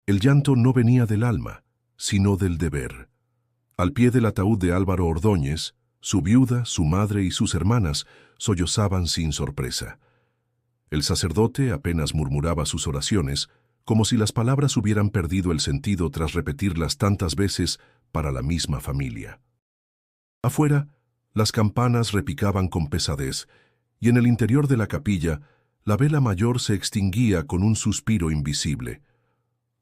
El llanto no venía del alma, sino del deber. Al pie del ataúd de Álvaro Ordóñez, su viuda, su madre y sus hermanas sollozaban sin sorpresa. El sacerdote apenas murmuraba sus oraciones, como si las palabras hubieran perdido el sentido tras repetirlas tantas veces para la misma familia. Afuera, las campanas repicaban con pesadez, y en el interior de la capilla, la vela mayor se extinguía con un suspiro invisible.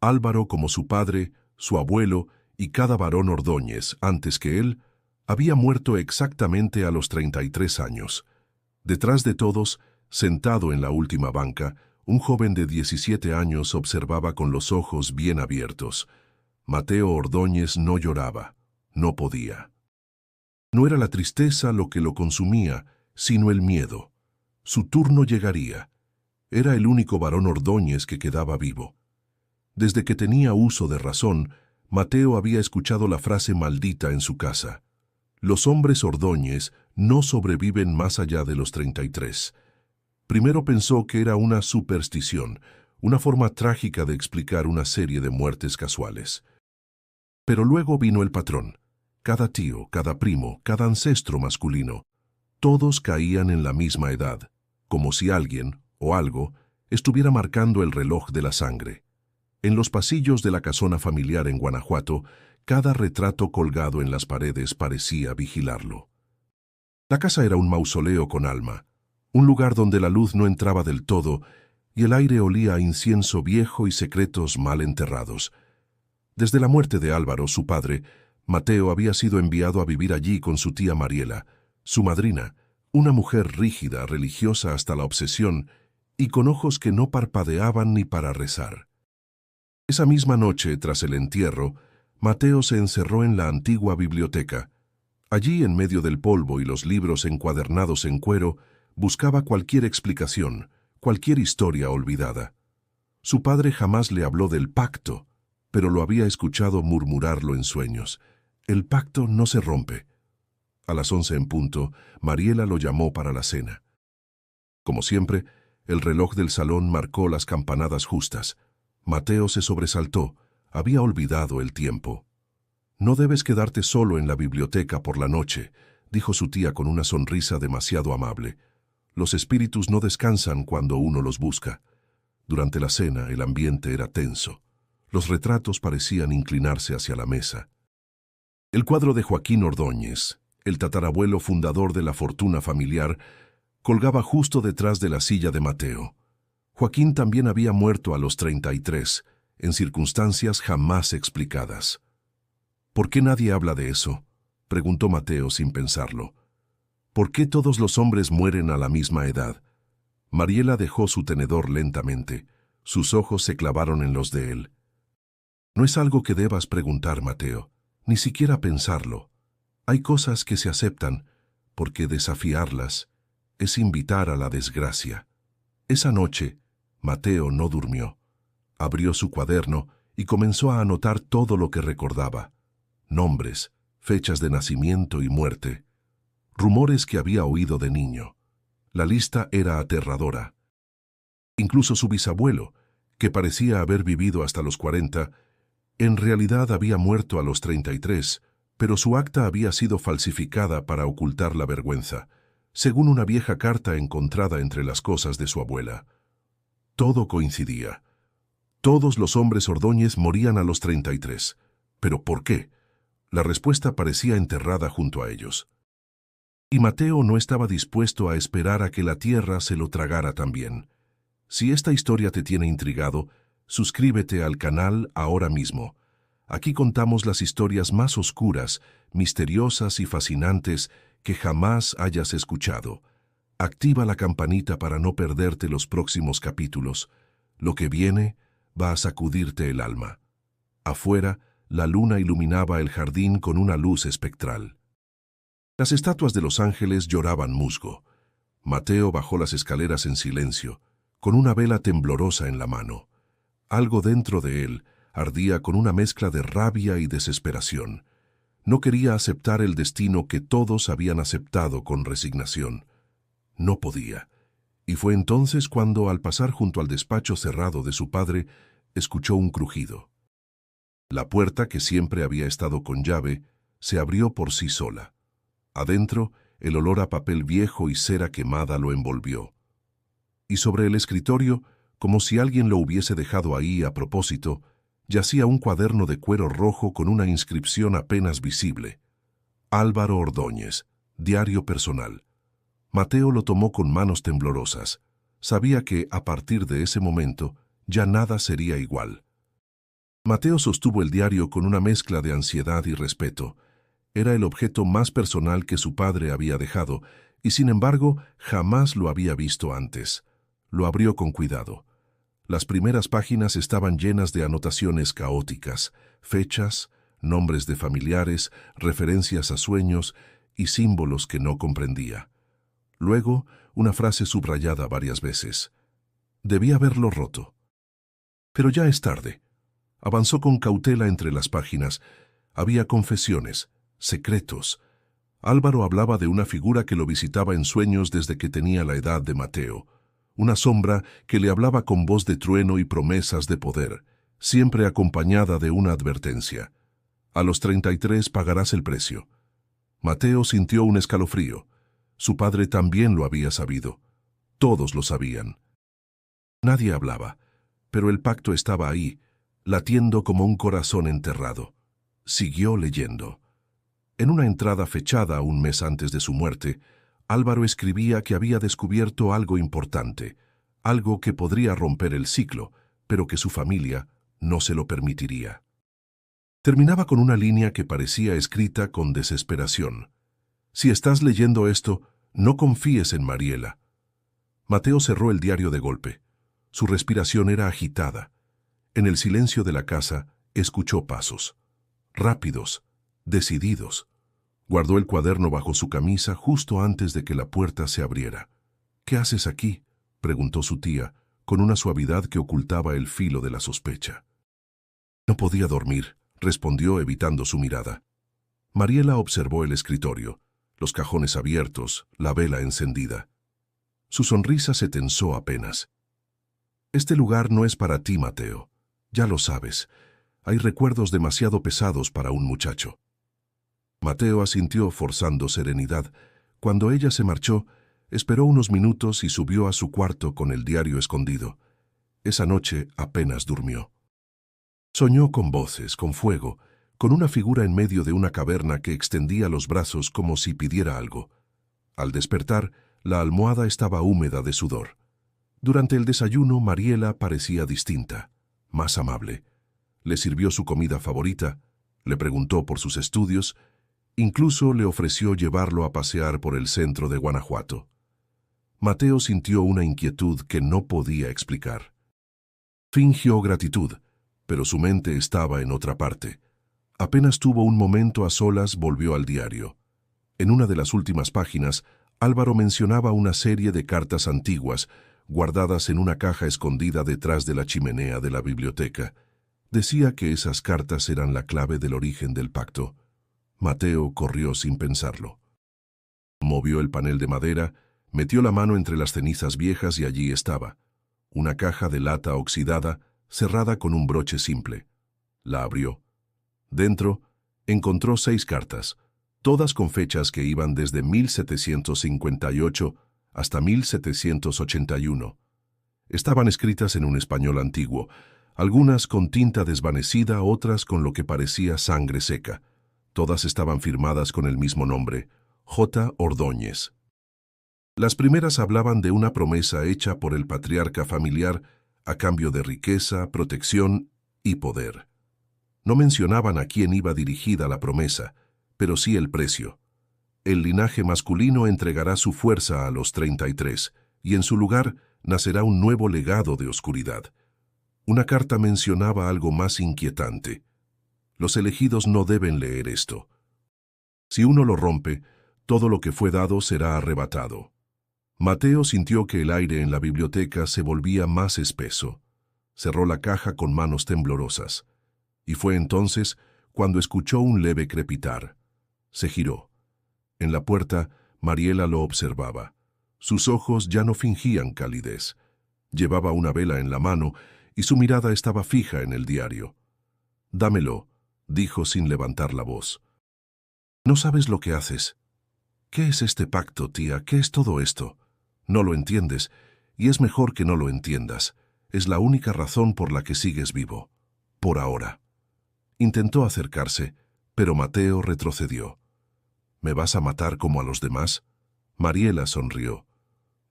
Álvaro, como su padre, su abuelo y cada varón Ordóñez, antes que él, había muerto exactamente a los 33 años. Detrás de todos, sentado en la última banca, un joven de 17 años observaba con los ojos bien abiertos. Mateo Ordóñez no lloraba, no podía. No era la tristeza lo que lo consumía, sino el miedo. Su turno llegaría. Era el único varón Ordóñez que quedaba vivo. Desde que tenía uso de razón, Mateo había escuchado la frase maldita en su casa. Los hombres Ordóñez no sobreviven más allá de los 33. Primero pensó que era una superstición, una forma trágica de explicar una serie de muertes casuales. Pero luego vino el patrón. Cada tío, cada primo, cada ancestro masculino, todos caían en la misma edad, como si alguien, o algo, estuviera marcando el reloj de la sangre. En los pasillos de la casona familiar en Guanajuato, cada retrato colgado en las paredes parecía vigilarlo. La casa era un mausoleo con alma, un lugar donde la luz no entraba del todo y el aire olía a incienso viejo y secretos mal enterrados. Desde la muerte de Álvaro, su padre, Mateo había sido enviado a vivir allí con su tía Mariela, su madrina, una mujer rígida, religiosa hasta la obsesión y con ojos que no parpadeaban ni para rezar. Esa misma noche, tras el entierro, Mateo se encerró en la antigua biblioteca. Allí, en medio del polvo y los libros encuadernados en cuero, buscaba cualquier explicación, cualquier historia olvidada. Su padre jamás le habló del pacto, pero lo había escuchado murmurarlo en sueños. El pacto no se rompe. A las 11 en punto, Mariela lo llamó para la cena. Como siempre, el reloj del salón marcó las campanadas justas. Mateo se sobresaltó. Había olvidado el tiempo. «No debes quedarte solo en la biblioteca por la noche», dijo su tía con una sonrisa demasiado amable. «Los espíritus no descansan cuando uno los busca». Durante la cena, el ambiente era tenso. Los retratos parecían inclinarse hacia la mesa. El cuadro de Joaquín Ordóñez, el tatarabuelo fundador de la fortuna familiar, colgaba justo detrás de la silla de Mateo. Joaquín también había muerto a los 33, en circunstancias jamás explicadas. «¿Por qué nadie habla de eso?», preguntó Mateo sin pensarlo. «¿Por qué todos los hombres mueren a la misma edad?». Mariela dejó su tenedor lentamente. Sus ojos se clavaron en los de él. «No es algo que debas preguntar, Mateo, ni siquiera pensarlo. Hay cosas que se aceptan, porque desafiarlas es invitar a la desgracia». Esa noche, Mateo no durmió. Abrió su cuaderno y comenzó a anotar todo lo que recordaba. Nombres, fechas de nacimiento y muerte, rumores que había oído de niño. La lista era aterradora. Incluso su bisabuelo, que parecía haber vivido hasta los 40, en realidad había muerto a los 33, pero su acta había sido falsificada para ocultar la vergüenza, según una vieja carta encontrada entre las cosas de su abuela. Todo coincidía. Todos los hombres Ordóñez morían a los 33. ¿Pero por qué? La respuesta parecía enterrada junto a ellos. Y Mateo no estaba dispuesto a esperar a que la tierra se lo tragara también. Si esta historia te tiene intrigado, suscríbete al canal ahora mismo. Aquí contamos las historias más oscuras, misteriosas y fascinantes que jamás hayas escuchado. Activa la campanita para no perderte los próximos capítulos. Lo que viene va a sacudirte el alma. Afuera, la luna iluminaba el jardín con una luz espectral. Las estatuas de los ángeles lloraban musgo. Mateo bajó las escaleras en silencio, con una vela temblorosa en la mano. Algo dentro de él ardía con una mezcla de rabia y desesperación. No quería aceptar el destino que todos habían aceptado con resignación. No podía. Y fue entonces cuando, al pasar junto al despacho cerrado de su padre, escuchó un crujido. La puerta, que siempre había estado con llave, se abrió por sí sola. Adentro, el olor a papel viejo y cera quemada lo envolvió. Y sobre el escritorio, como si alguien lo hubiese dejado ahí a propósito, yacía un cuaderno de cuero rojo con una inscripción apenas visible. Álvaro Ordóñez, diario personal. Mateo lo tomó con manos temblorosas. Sabía que, a partir de ese momento, ya nada sería igual. Mateo sostuvo el diario con una mezcla de ansiedad y respeto. Era el objeto más personal que su padre había dejado, y sin embargo, jamás lo había visto antes. Lo abrió con cuidado. Las primeras páginas estaban llenas de anotaciones caóticas, fechas, nombres de familiares, referencias a sueños y símbolos que no comprendía. Luego, una frase subrayada varias veces. Debía haberlo roto. Pero ya es tarde. Avanzó con cautela entre las páginas. Había confesiones, secretos. Álvaro hablaba de una figura que lo visitaba en sueños desde que tenía la edad de Mateo. Una sombra que le hablaba con voz de trueno y promesas de poder, siempre acompañada de una advertencia. A los 33 pagarás el precio. Mateo sintió un escalofrío. Su padre también lo había sabido. Todos lo sabían. Nadie hablaba, pero el pacto estaba ahí, latiendo como un corazón enterrado. Siguió leyendo. En una entrada fechada un mes antes de su muerte, Álvaro escribía que había descubierto algo importante, algo que podría romper el ciclo, pero que su familia no se lo permitiría. Terminaba con una línea que parecía escrita con desesperación. Si estás leyendo esto, no confíes en Mariela. Mateo cerró el diario de golpe. Su respiración era agitada. En el silencio de la casa, escuchó pasos. Rápidos, decididos. Guardó el cuaderno bajo su camisa justo antes de que la puerta se abriera. «¿Qué haces aquí?», preguntó su tía, con una suavidad que ocultaba el filo de la sospecha. «No podía dormir», respondió evitando su mirada. Mariela observó el escritorio, los cajones abiertos, la vela encendida. Su sonrisa se tensó apenas. «Este lugar no es para ti, Mateo. Ya lo sabes. Hay recuerdos demasiado pesados para un muchacho». Mateo asintió forzando serenidad. Cuando ella se marchó, esperó unos minutos y subió a su cuarto con el diario escondido. Esa noche apenas durmió. Soñó con voces, con fuego, con una figura en medio de una caverna que extendía los brazos como si pidiera algo. Al despertar, la almohada estaba húmeda de sudor. Durante el desayuno, Mariela parecía distinta, más amable. Le sirvió su comida favorita, le preguntó por sus estudios. Incluso le ofreció llevarlo a pasear por el centro de Guanajuato. Mateo sintió una inquietud que no podía explicar. Fingió gratitud, pero su mente estaba en otra parte. Apenas tuvo un momento a solas, volvió al diario. En una de las últimas páginas, Álvaro mencionaba una serie de cartas antiguas, guardadas en una caja escondida detrás de la chimenea de la biblioteca. Decía que esas cartas eran la clave del origen del pacto. Mateo corrió sin pensarlo. Movió el panel de madera, metió la mano entre las cenizas viejas y allí estaba, una caja de lata oxidada, cerrada con un broche simple. La abrió. Dentro, encontró 6 cartas, todas con fechas que iban desde 1758 hasta 1781. Estaban escritas en un español antiguo, algunas con tinta desvanecida, otras con lo que parecía sangre seca. Todas estaban firmadas con el mismo nombre, J. Ordóñez. Las primeras hablaban de una promesa hecha por el patriarca familiar a cambio de riqueza, protección y poder. No mencionaban a quién iba dirigida la promesa, pero sí el precio. El linaje masculino entregará su fuerza a los 33, y en su lugar nacerá un nuevo legado de oscuridad. Una carta mencionaba algo más inquietante. Los elegidos no deben leer esto. Si uno lo rompe, todo lo que fue dado será arrebatado. Mateo sintió que el aire en la biblioteca se volvía más espeso. Cerró la caja con manos temblorosas. Y fue entonces cuando escuchó un leve crepitar. Se giró. En la puerta, Mariela lo observaba. Sus ojos ya no fingían calidez. Llevaba una vela en la mano y su mirada estaba fija en el diario. «Dámelo», dijo sin levantar la voz. No sabes lo que haces. ¿Qué es este pacto, tía? ¿Qué es todo esto? No lo entiendes, y es mejor que no lo entiendas. Es la única razón por la que sigues vivo. Por ahora. Intentó acercarse, pero Mateo retrocedió. ¿Me vas a matar como a los demás? Mariela sonrió.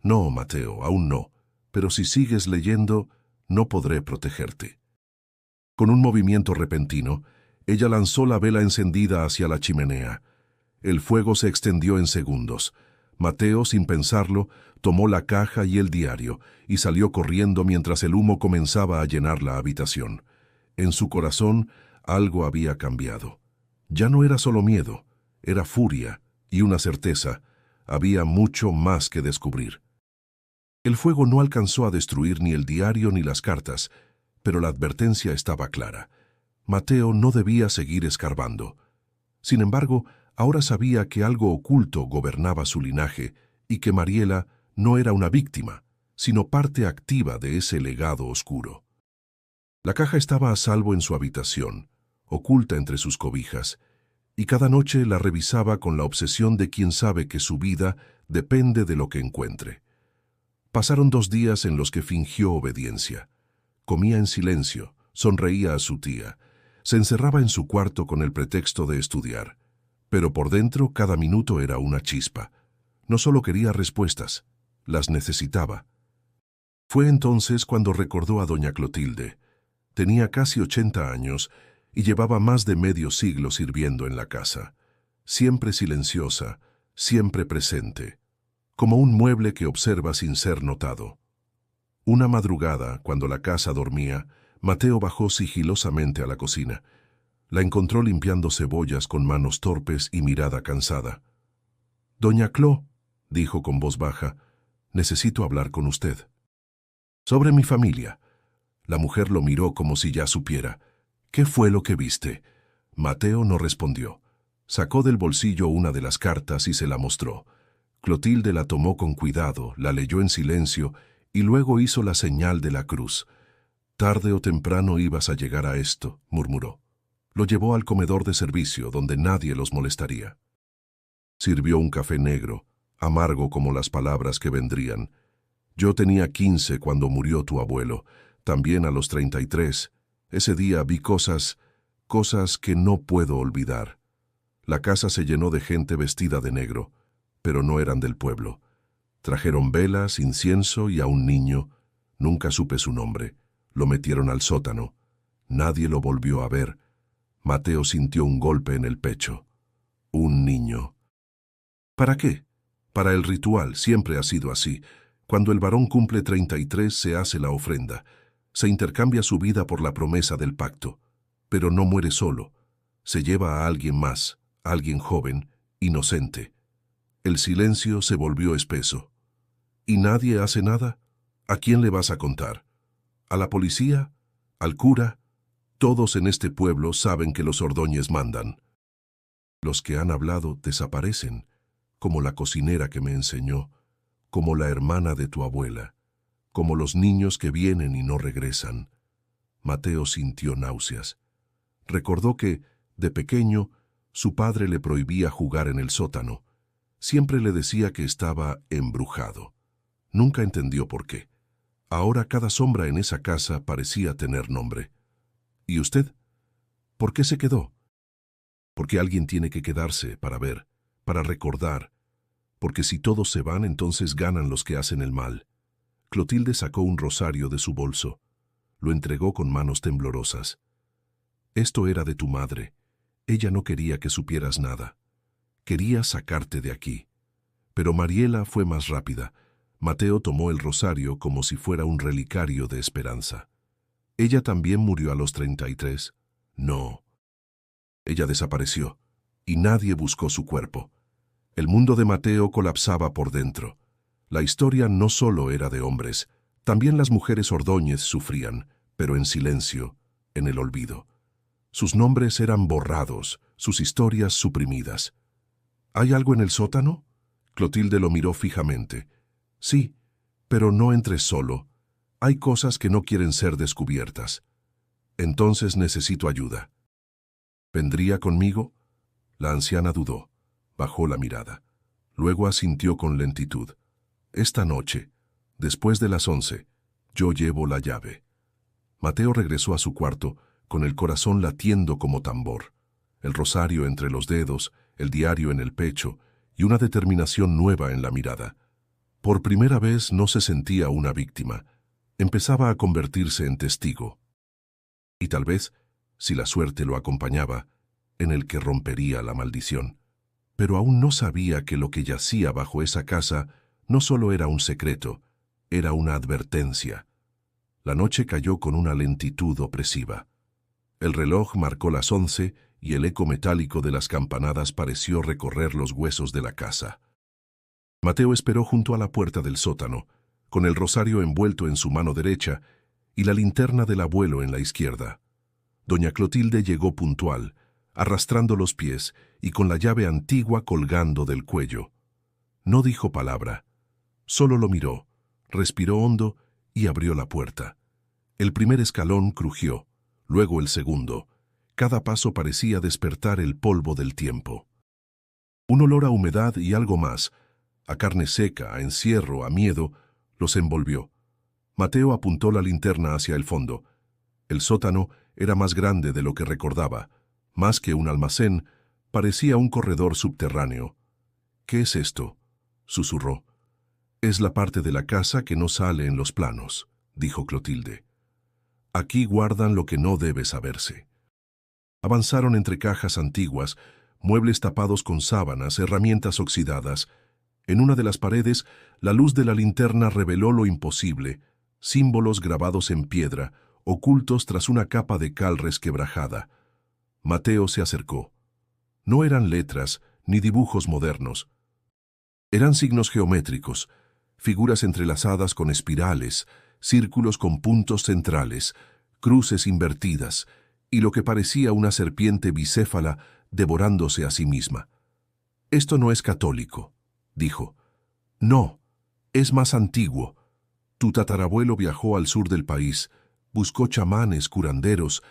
No, Mateo, aún no, pero si sigues leyendo, no podré protegerte. Con un movimiento repentino, ella lanzó la vela encendida hacia la chimenea. El fuego se extendió en segundos. Mateo, sin pensarlo, tomó la caja y el diario y salió corriendo mientras el humo comenzaba a llenar la habitación. En su corazón, algo había cambiado. Ya no era solo miedo, era furia y una certeza. Había mucho más que descubrir. El fuego no alcanzó a destruir ni el diario ni las cartas, pero la advertencia estaba clara. Mateo no debía seguir escarbando. Sin embargo, ahora sabía que algo oculto gobernaba su linaje y que Mariela no era una víctima, sino parte activa de ese legado oscuro. La caja estaba a salvo en su habitación, oculta entre sus cobijas, y cada noche la revisaba con la obsesión de quien sabe que su vida depende de lo que encuentre. Pasaron 2 días en los que fingió obediencia. Comía en silencio, sonreía a su tía, se encerraba en su cuarto con el pretexto de estudiar. Pero por dentro cada minuto era una chispa. No solo quería respuestas, las necesitaba. Fue entonces cuando recordó a doña Clotilde. Tenía casi 80 años y llevaba más de medio siglo sirviendo en la casa. Siempre silenciosa, siempre presente, como un mueble que observa sin ser notado. Una madrugada, cuando la casa dormía, Mateo bajó sigilosamente a la cocina. La encontró limpiando cebollas con manos torpes y mirada cansada. «Doña Clo», dijo con voz baja, «necesito hablar con usted». «Sobre mi familia». La mujer lo miró como si ya supiera. «¿Qué fue lo que viste?» Mateo no respondió. Sacó del bolsillo una de las cartas y se la mostró. Clotilde la tomó con cuidado, la leyó en silencio y luego hizo la señal de la cruz. «Tarde o temprano ibas a llegar a esto», murmuró. Lo llevó al comedor de servicio, donde nadie los molestaría. Sirvió un café negro, amargo como las palabras que vendrían. «Yo tenía 15 cuando murió tu abuelo, también a los 33. Ese día vi cosas que no puedo olvidar. La casa se llenó de gente vestida de negro, pero no eran del pueblo. Trajeron velas, incienso y a un niño. Nunca supe su nombre. Lo metieron al sótano. Nadie lo volvió a ver». Mateo sintió un golpe en el pecho. Un niño. ¿Para qué? Para el ritual, siempre ha sido así. Cuando el varón cumple 33 se hace la ofrenda. Se intercambia su vida por la promesa del pacto. Pero no muere solo. Se lleva a alguien más, alguien joven, inocente. El silencio se volvió espeso. ¿Y nadie hace nada? ¿A quién le vas a contar? ¿A la policía? ¿Al cura? Todos en este pueblo saben que los Ordóñez mandan. Los que han hablado desaparecen, como la cocinera que me enseñó, como la hermana de tu abuela, como los niños que vienen y no regresan. Mateo sintió náuseas. Recordó que, de pequeño, su padre le prohibía jugar en el sótano. Siempre le decía que estaba embrujado. Nunca entendió por qué. Ahora cada sombra en esa casa parecía tener nombre. ¿Y usted? ¿Por qué se quedó? Porque alguien tiene que quedarse para ver, para recordar. Porque si todos se van, entonces ganan los que hacen el mal. Clotilde sacó un rosario de su bolso. Lo entregó con manos temblorosas. Esto era de tu madre. Ella no quería que supieras nada. Quería sacarte de aquí. Pero Mariela fue más rápida. Mateo tomó el rosario como si fuera un relicario de esperanza. ¿Ella también murió a los 33? No. Ella desapareció, y nadie buscó su cuerpo. El mundo de Mateo colapsaba por dentro. La historia no solo era de hombres, también las mujeres Ordóñez sufrían, pero en silencio, en el olvido. Sus nombres eran borrados, sus historias suprimidas. ¿Hay algo en el sótano? Clotilde lo miró fijamente. Sí, pero no entres solo. Hay cosas que no quieren ser descubiertas. Entonces necesito ayuda. ¿Vendría conmigo? La anciana dudó. Bajó la mirada. Luego asintió con lentitud. Esta noche, después de las 11, yo llevo la llave. Mateo regresó a su cuarto, con el corazón latiendo como tambor, el rosario entre los dedos, el diario en el pecho y una determinación nueva en la mirada. Por primera vez no se sentía una víctima. Empezaba a convertirse en testigo. Y tal vez, si la suerte lo acompañaba, en el que rompería la maldición. Pero aún no sabía que lo que yacía bajo esa casa no solo era un secreto, era una advertencia. La noche cayó con una lentitud opresiva. El reloj marcó las 11 y el eco metálico de las campanadas pareció recorrer los huesos de la casa. Mateo esperó junto a la puerta del sótano, con el rosario envuelto en su mano derecha y la linterna del abuelo en la izquierda. Doña Clotilde llegó puntual, arrastrando los pies y con la llave antigua colgando del cuello. No dijo palabra, solo lo miró, respiró hondo y abrió la puerta. El primer escalón crujió, luego el segundo. Cada paso parecía despertar el polvo del tiempo. Un olor a humedad y algo más, a carne seca, a encierro, a miedo, los envolvió. Mateo apuntó la linterna hacia el fondo. El sótano era más grande de lo que recordaba. Más que un almacén, parecía un corredor subterráneo. «¿Qué es esto?», susurró. «Es la parte de la casa que no sale en los planos», dijo Clotilde. «Aquí guardan lo que no debe saberse». Avanzaron entre cajas antiguas, muebles tapados con sábanas, herramientas oxidadas. En una de las paredes, la luz de la linterna reveló lo imposible, símbolos grabados en piedra, ocultos tras una capa de cal resquebrajada. Mateo se acercó. No eran letras ni dibujos modernos. Eran signos geométricos, figuras entrelazadas con espirales, círculos con puntos centrales, cruces invertidas, y lo que parecía una serpiente bicéfala devorándose a sí misma. «Esto no es católico», dijo. «No, es más antiguo. Tu tatarabuelo viajó al sur del país, buscó chamanes, curanderos,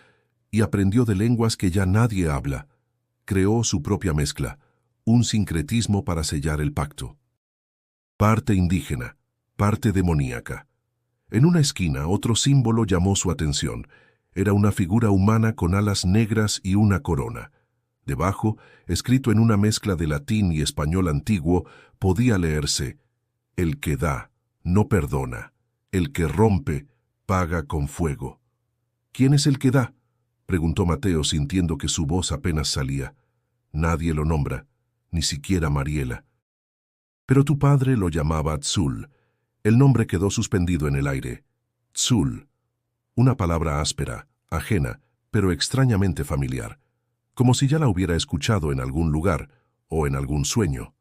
y aprendió de lenguas que ya nadie habla. Creó su propia mezcla, un sincretismo para sellar el pacto. Parte indígena, parte demoníaca». En una esquina, otro símbolo llamó su atención. Era una figura humana con alas negras y una corona. Debajo, escrito en una mezcla de latín y español antiguo, podía leerse: «El que da, no perdona. El que rompe, paga con fuego». «¿Quién es el que da?», preguntó Mateo, sintiendo que su voz apenas salía. «Nadie lo nombra, ni siquiera Mariela». «Pero tu padre lo llamaba Tzul». El nombre quedó suspendido en el aire. Tzul. Una palabra áspera, ajena, pero extrañamente familiar. Como si ya la hubiera escuchado en algún lugar o en algún sueño.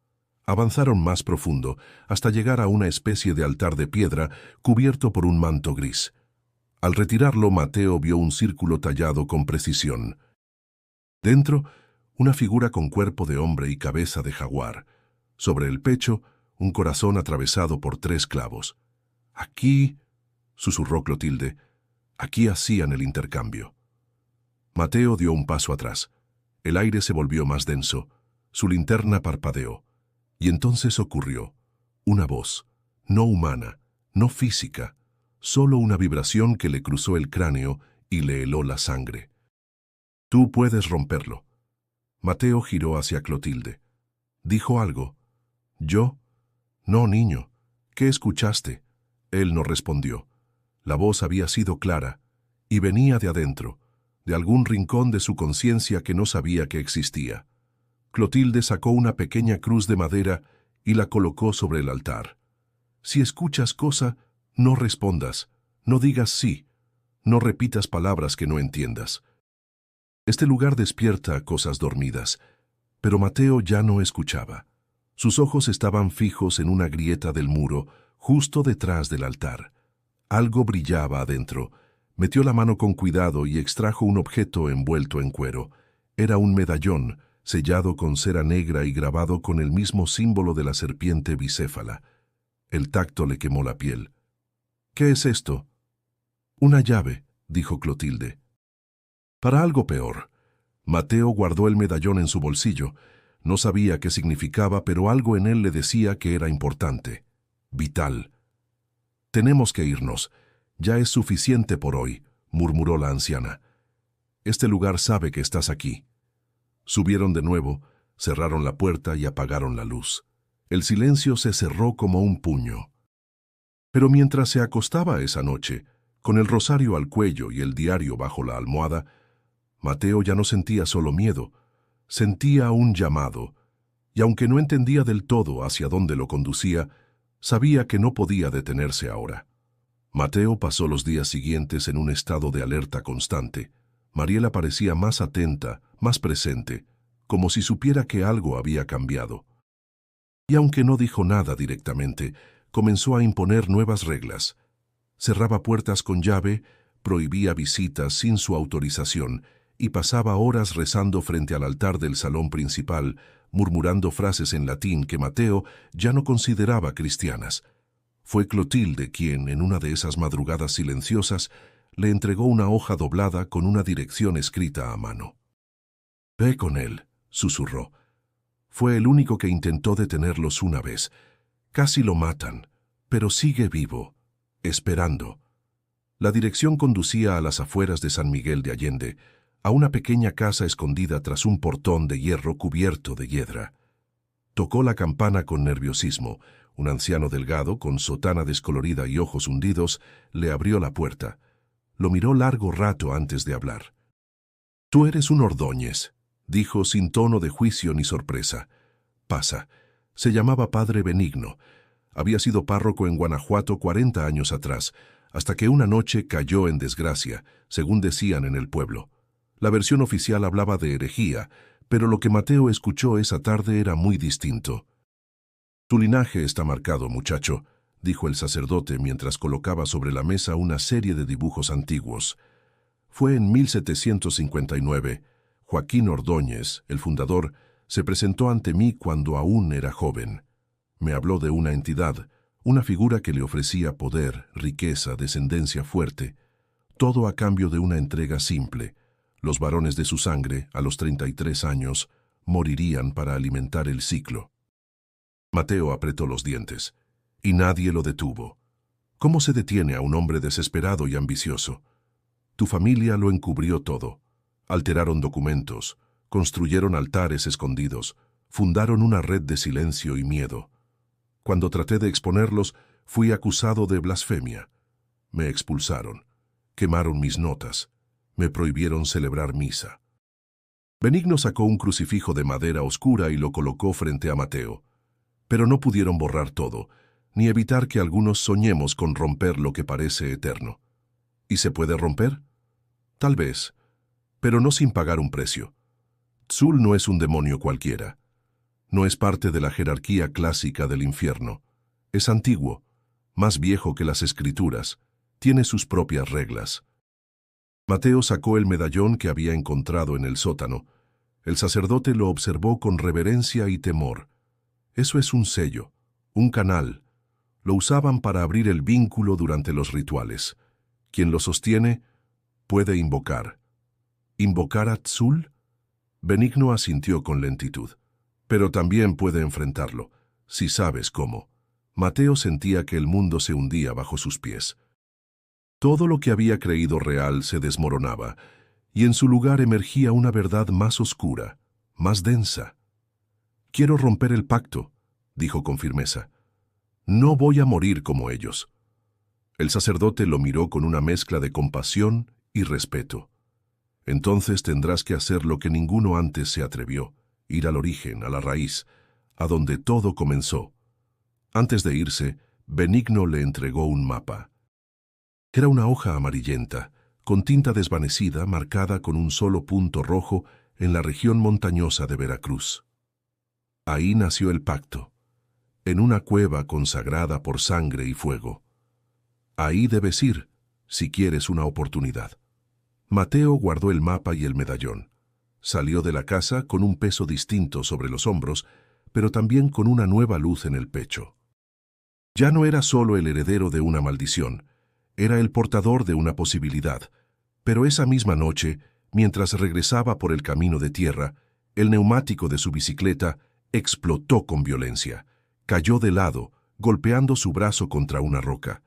Avanzaron más profundo, hasta llegar a una especie de altar de piedra cubierto por un manto gris. Al retirarlo, Mateo vio un círculo tallado con precisión. Dentro, una figura con cuerpo de hombre y cabeza de jaguar. Sobre el pecho, un corazón atravesado por 3 clavos. «Aquí», susurró Clotilde, «aquí hacían el intercambio». Mateo dio un paso atrás. El aire se volvió más denso. Su linterna parpadeó. Y entonces ocurrió. Una voz, no humana, no física, solo una vibración que le cruzó el cráneo y le heló la sangre. «Tú puedes romperlo». Mateo giró hacia Clotilde. Dijo algo. «¿Yo?» «No, niño. ¿Qué escuchaste?» Él no respondió. La voz había sido clara, y venía de adentro, de algún rincón de su conciencia que no sabía que existía. Clotilde sacó una pequeña cruz de madera y la colocó sobre el altar. «Si escuchas cosa, no respondas, no digas sí, no repitas palabras que no entiendas». Este lugar despierta cosas dormidas, pero Mateo ya no escuchaba. Sus ojos estaban fijos en una grieta del muro, justo detrás del altar. Algo brillaba adentro. Metió la mano con cuidado y extrajo un objeto envuelto en cuero. Era un medallón, sellado con cera negra y grabado con el mismo símbolo de la serpiente bicéfala. El tacto le quemó la piel. «¿Qué es esto?» «Una llave», dijo Clotilde. «Para algo peor. Mateo guardó el medallón en su bolsillo. No sabía qué significaba, pero algo en él le decía que era importante, vital. «Tenemos que irnos. Ya es suficiente por hoy», murmuró la anciana. «Este lugar sabe que estás aquí». Subieron de nuevo, cerraron la puerta y apagaron la luz. El silencio se cerró como un puño. Pero mientras se acostaba esa noche, con el rosario al cuello y el diario bajo la almohada, Mateo ya no sentía solo miedo, sentía un llamado, y aunque no entendía del todo hacia dónde lo conducía, sabía que no podía detenerse ahora. Mateo pasó los días siguientes en un estado de alerta constante. Mariela parecía más atenta, más presente, como si supiera que algo había cambiado. Y aunque no dijo nada directamente, comenzó a imponer nuevas reglas. Cerraba puertas con llave, prohibía visitas sin su autorización y pasaba horas rezando frente al altar del salón principal, murmurando frases en latín que Mateo ya no consideraba cristianas. Fue Clotilde quien, en una de esas madrugadas silenciosas, le entregó una hoja doblada con una dirección escrita a mano. «Ve con él», susurró. Fue el único que intentó detenerlos una vez. Casi lo matan, pero sigue vivo, esperando. La dirección conducía a las afueras de San Miguel de Allende, a una pequeña casa escondida tras un portón de hierro cubierto de hiedra. Tocó la campana con nerviosismo. Un anciano delgado, con sotana descolorida y ojos hundidos, le abrió la puerta. Lo miró largo rato antes de hablar. «Tú eres un Ordóñez», dijo sin tono de juicio ni sorpresa. «Pasa». Se llamaba Padre Benigno. Había sido párroco en Guanajuato 40 años atrás, hasta que una noche cayó en desgracia, según decían en el pueblo. La versión oficial hablaba de herejía, pero lo que Mateo escuchó esa tarde era muy distinto. «Tu linaje está marcado, muchacho», dijo el sacerdote mientras colocaba sobre la mesa una serie de dibujos antiguos. Fue en 1759. Joaquín Ordóñez, el fundador, se presentó ante mí cuando aún era joven. Me habló de una entidad, una figura que le ofrecía poder, riqueza, descendencia fuerte, todo a cambio de una entrega simple. Los varones de su sangre, a los 33 años, morirían para alimentar el ciclo. Mateo apretó los dientes, y nadie lo detuvo. ¿Cómo se detiene a un hombre desesperado y ambicioso? Tu familia lo encubrió todo. Alteraron documentos, construyeron altares escondidos, fundaron una red de silencio y miedo. Cuando traté de exponerlos, fui acusado de blasfemia. Me expulsaron, quemaron mis notas, me prohibieron celebrar misa. Benigno sacó un crucifijo de madera oscura y lo colocó frente a Mateo. Pero no pudieron borrar todo, ni evitar que algunos soñemos con romper lo que parece eterno. ¿Y se puede romper? Tal vez, pero no sin pagar un precio. Tzul no es un demonio cualquiera. No es parte de la jerarquía clásica del infierno. Es antiguo, más viejo que las escrituras, tiene sus propias reglas. Mateo sacó el medallón que había encontrado en el sótano. El sacerdote lo observó con reverencia y temor. Eso es un sello, un canal. Lo usaban para abrir el vínculo durante los rituales. Quien lo sostiene puede invocar. ¿Invocar a Tzul? Benigno asintió con lentitud. Pero también puede enfrentarlo, si sabes cómo. Mateo sentía que el mundo se hundía bajo sus pies. Todo lo que había creído real se desmoronaba, y en su lugar emergía una verdad más oscura, más densa. «Quiero romper el pacto», dijo con firmeza. «No voy a morir como ellos». El sacerdote lo miró con una mezcla de compasión y respeto. «Entonces tendrás que hacer lo que ninguno antes se atrevió, ir al origen, a la raíz, a donde todo comenzó». Antes de irse, Benigno le entregó un mapa. Era una hoja amarillenta, con tinta desvanecida marcada con un solo punto rojo en la región montañosa de Veracruz. Ahí nació el pacto, en una cueva consagrada por sangre y fuego. Ahí debes ir, si quieres una oportunidad. Mateo guardó el mapa y el medallón. Salió de la casa con un peso distinto sobre los hombros, pero también con una nueva luz en el pecho. Ya no era solo el heredero de una maldición, era el portador de una posibilidad. Pero esa misma noche, mientras regresaba por el camino de tierra, el neumático de su bicicleta explotó con violencia. Cayó de lado, golpeando su brazo contra una roca.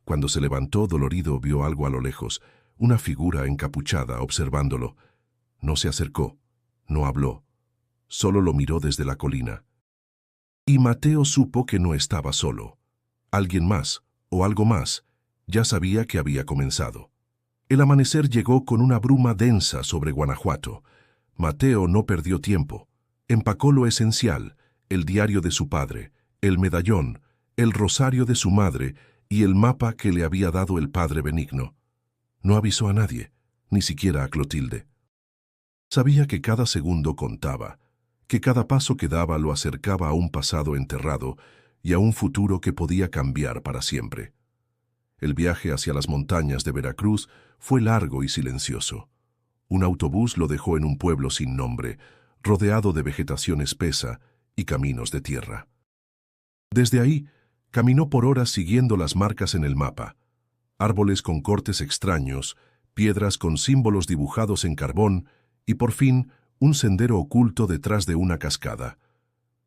Cuando se levantó dolorido vio algo a lo lejos, una figura encapuchada observándolo. No se acercó, no habló, solo lo miró desde la colina. Y Mateo supo que no estaba solo. Alguien más, o algo más, ya sabía que había comenzado. El amanecer llegó con una bruma densa sobre Guanajuato. Mateo no perdió tiempo. Empacó lo esencial, el diario de su padre, el medallón, el rosario de su madre y el mapa que le había dado el padre Benigno. No avisó a nadie, ni siquiera a Clotilde. Sabía que cada segundo contaba, que cada paso que daba lo acercaba a un pasado enterrado y a un futuro que podía cambiar para siempre. El viaje hacia las montañas de Veracruz fue largo y silencioso. Un autobús lo dejó en un pueblo sin nombre, rodeado de vegetación espesa y caminos de tierra. Desde ahí, caminó por horas siguiendo las marcas en el mapa. Árboles con cortes extraños, piedras con símbolos dibujados en carbón y, por fin, un sendero oculto detrás de una cascada.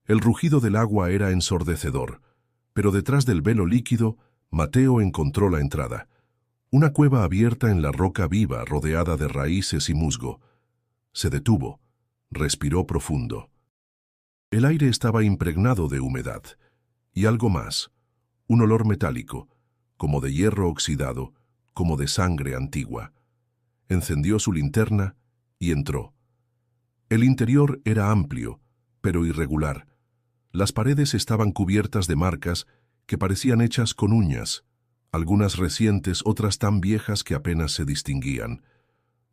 El rugido del agua era ensordecedor, pero detrás del velo líquido, Mateo encontró la entrada. Una cueva abierta en la roca viva rodeada de raíces y musgo. Se detuvo, respiró profundo. El aire estaba impregnado de humedad, y algo más, un olor metálico, como de hierro oxidado, como de sangre antigua. Encendió su linterna y entró. El interior era amplio, pero irregular. Las paredes estaban cubiertas de marcas que parecían hechas con uñas, algunas recientes, otras tan viejas que apenas se distinguían.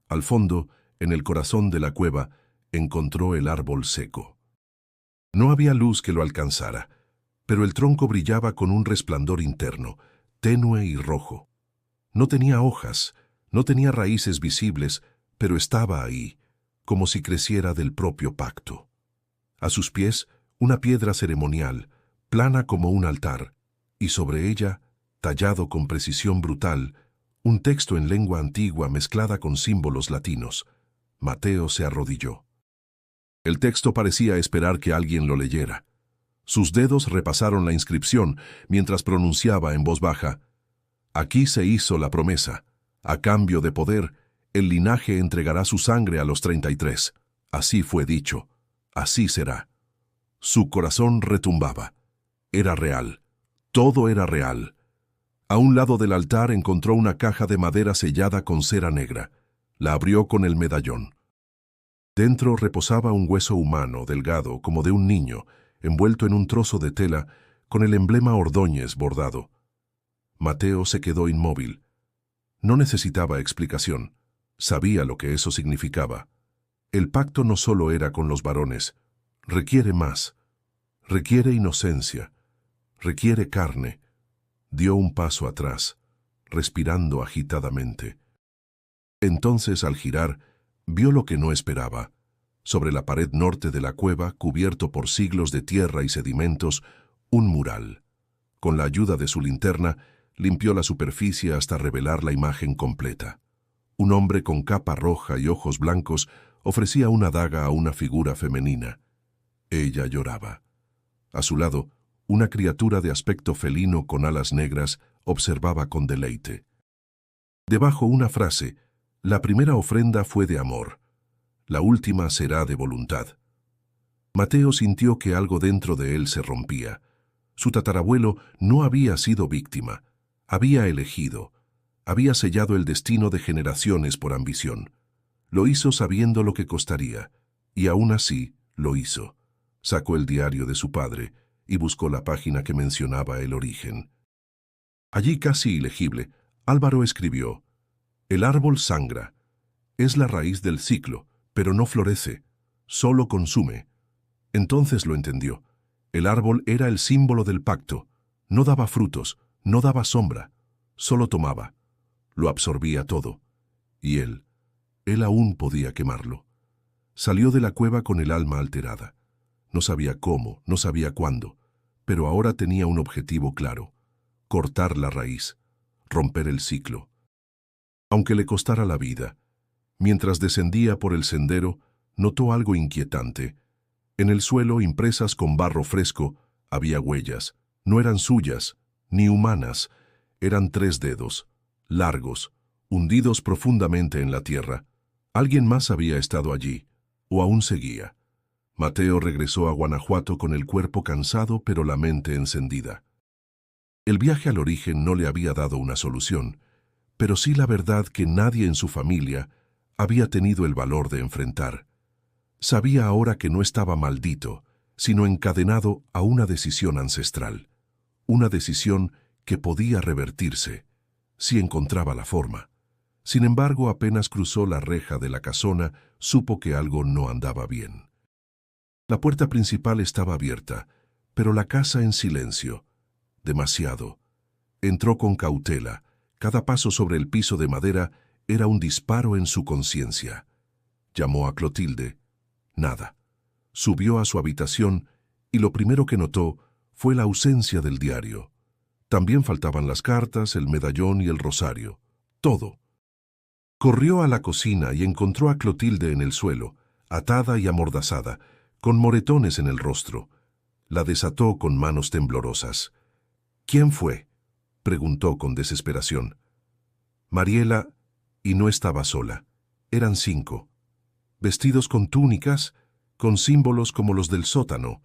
Al fondo, en el corazón de la cueva, encontró el árbol seco. No había luz que lo alcanzara, pero el tronco brillaba con un resplandor interno, tenue y rojo. No tenía hojas, no tenía raíces visibles, pero estaba ahí, como si creciera del propio pacto. A sus pies, una piedra ceremonial, plana como un altar, y sobre ella, tallado con precisión brutal, un texto en lengua antigua mezclada con símbolos latinos. Mateo se arrodilló. El texto parecía esperar que alguien lo leyera. Sus dedos repasaron la inscripción mientras pronunciaba en voz baja: «Aquí se hizo la promesa. A cambio de poder, el linaje entregará su sangre a los 33. Así fue dicho. Así será». Su corazón retumbaba. Era real. Todo era real. A un lado del altar encontró una caja de madera sellada con cera negra. La abrió con el medallón. Dentro reposaba un hueso humano, delgado, como de un niño, envuelto en un trozo de tela, con el emblema Ordóñez bordado. Mateo se quedó inmóvil. No necesitaba explicación. Sabía lo que eso significaba. El pacto no solo era con los varones. Requiere más. Requiere inocencia. Requiere carne. Dio un paso atrás, respirando agitadamente. Entonces, al girar, vio lo que no esperaba. Sobre la pared norte de la cueva, cubierto por siglos de tierra y sedimentos, un mural. Con la ayuda de su linterna, limpió la superficie hasta revelar la imagen completa. Un hombre con capa roja y ojos blancos ofrecía una daga a una figura femenina. Ella lloraba. A su lado, una criatura de aspecto felino con alas negras observaba con deleite. Debajo una frase: «La primera ofrenda fue de amor. La última será de voluntad». Mateo sintió que algo dentro de él se rompía. Su tatarabuelo no había sido víctima. Había elegido. Había sellado el destino de generaciones por ambición. Lo hizo sabiendo lo que costaría, y aún así lo hizo. Sacó el diario de su padre y buscó la página que mencionaba el origen. Allí, casi ilegible, Álvaro escribió: «El árbol sangra. Es la raíz del ciclo, pero no florece, solo consume». Entonces lo entendió. El árbol era el símbolo del pacto. No daba frutos, no daba sombra, solo tomaba. Lo absorbía todo. Y él aún podía quemarlo. Salió de la cueva con el alma alterada. No sabía cómo, no sabía cuándo, pero ahora tenía un objetivo claro: cortar la raíz, romper el ciclo. Aunque le costara la vida, Mientras descendía por el sendero, notó algo inquietante. En el suelo, impresas con barro fresco, había huellas. No eran suyas, ni humanas. Eran 3 dedos, largos, hundidos profundamente en la tierra. Alguien más había estado allí, o aún seguía. Mateo regresó a Guanajuato con el cuerpo cansado pero la mente encendida. El viaje al origen no le había dado una solución, pero sí la verdad que nadie en su familia había tenido el valor de enfrentar. Sabía ahora que no estaba maldito, sino encadenado a una decisión ancestral. Una decisión que podía revertirse, si encontraba la forma. Sin embargo, apenas cruzó la reja de la casona, supo que algo no andaba bien. La puerta principal estaba abierta, pero la casa en silencio. Demasiado. Entró con cautela. Cada paso sobre el piso de madera era un disparo en su conciencia. Llamó a Clotilde. Nada. Subió a su habitación y lo primero que notó fue la ausencia del diario. También faltaban las cartas, el medallón y el rosario. Todo. Corrió a la cocina y encontró a Clotilde en el suelo, atada y amordazada, con moretones en el rostro. La desató con manos temblorosas. «¿Quién fue?», preguntó con desesperación. Mariela, y no estaba sola. Eran 5. Vestidos con túnicas, con símbolos como los del sótano.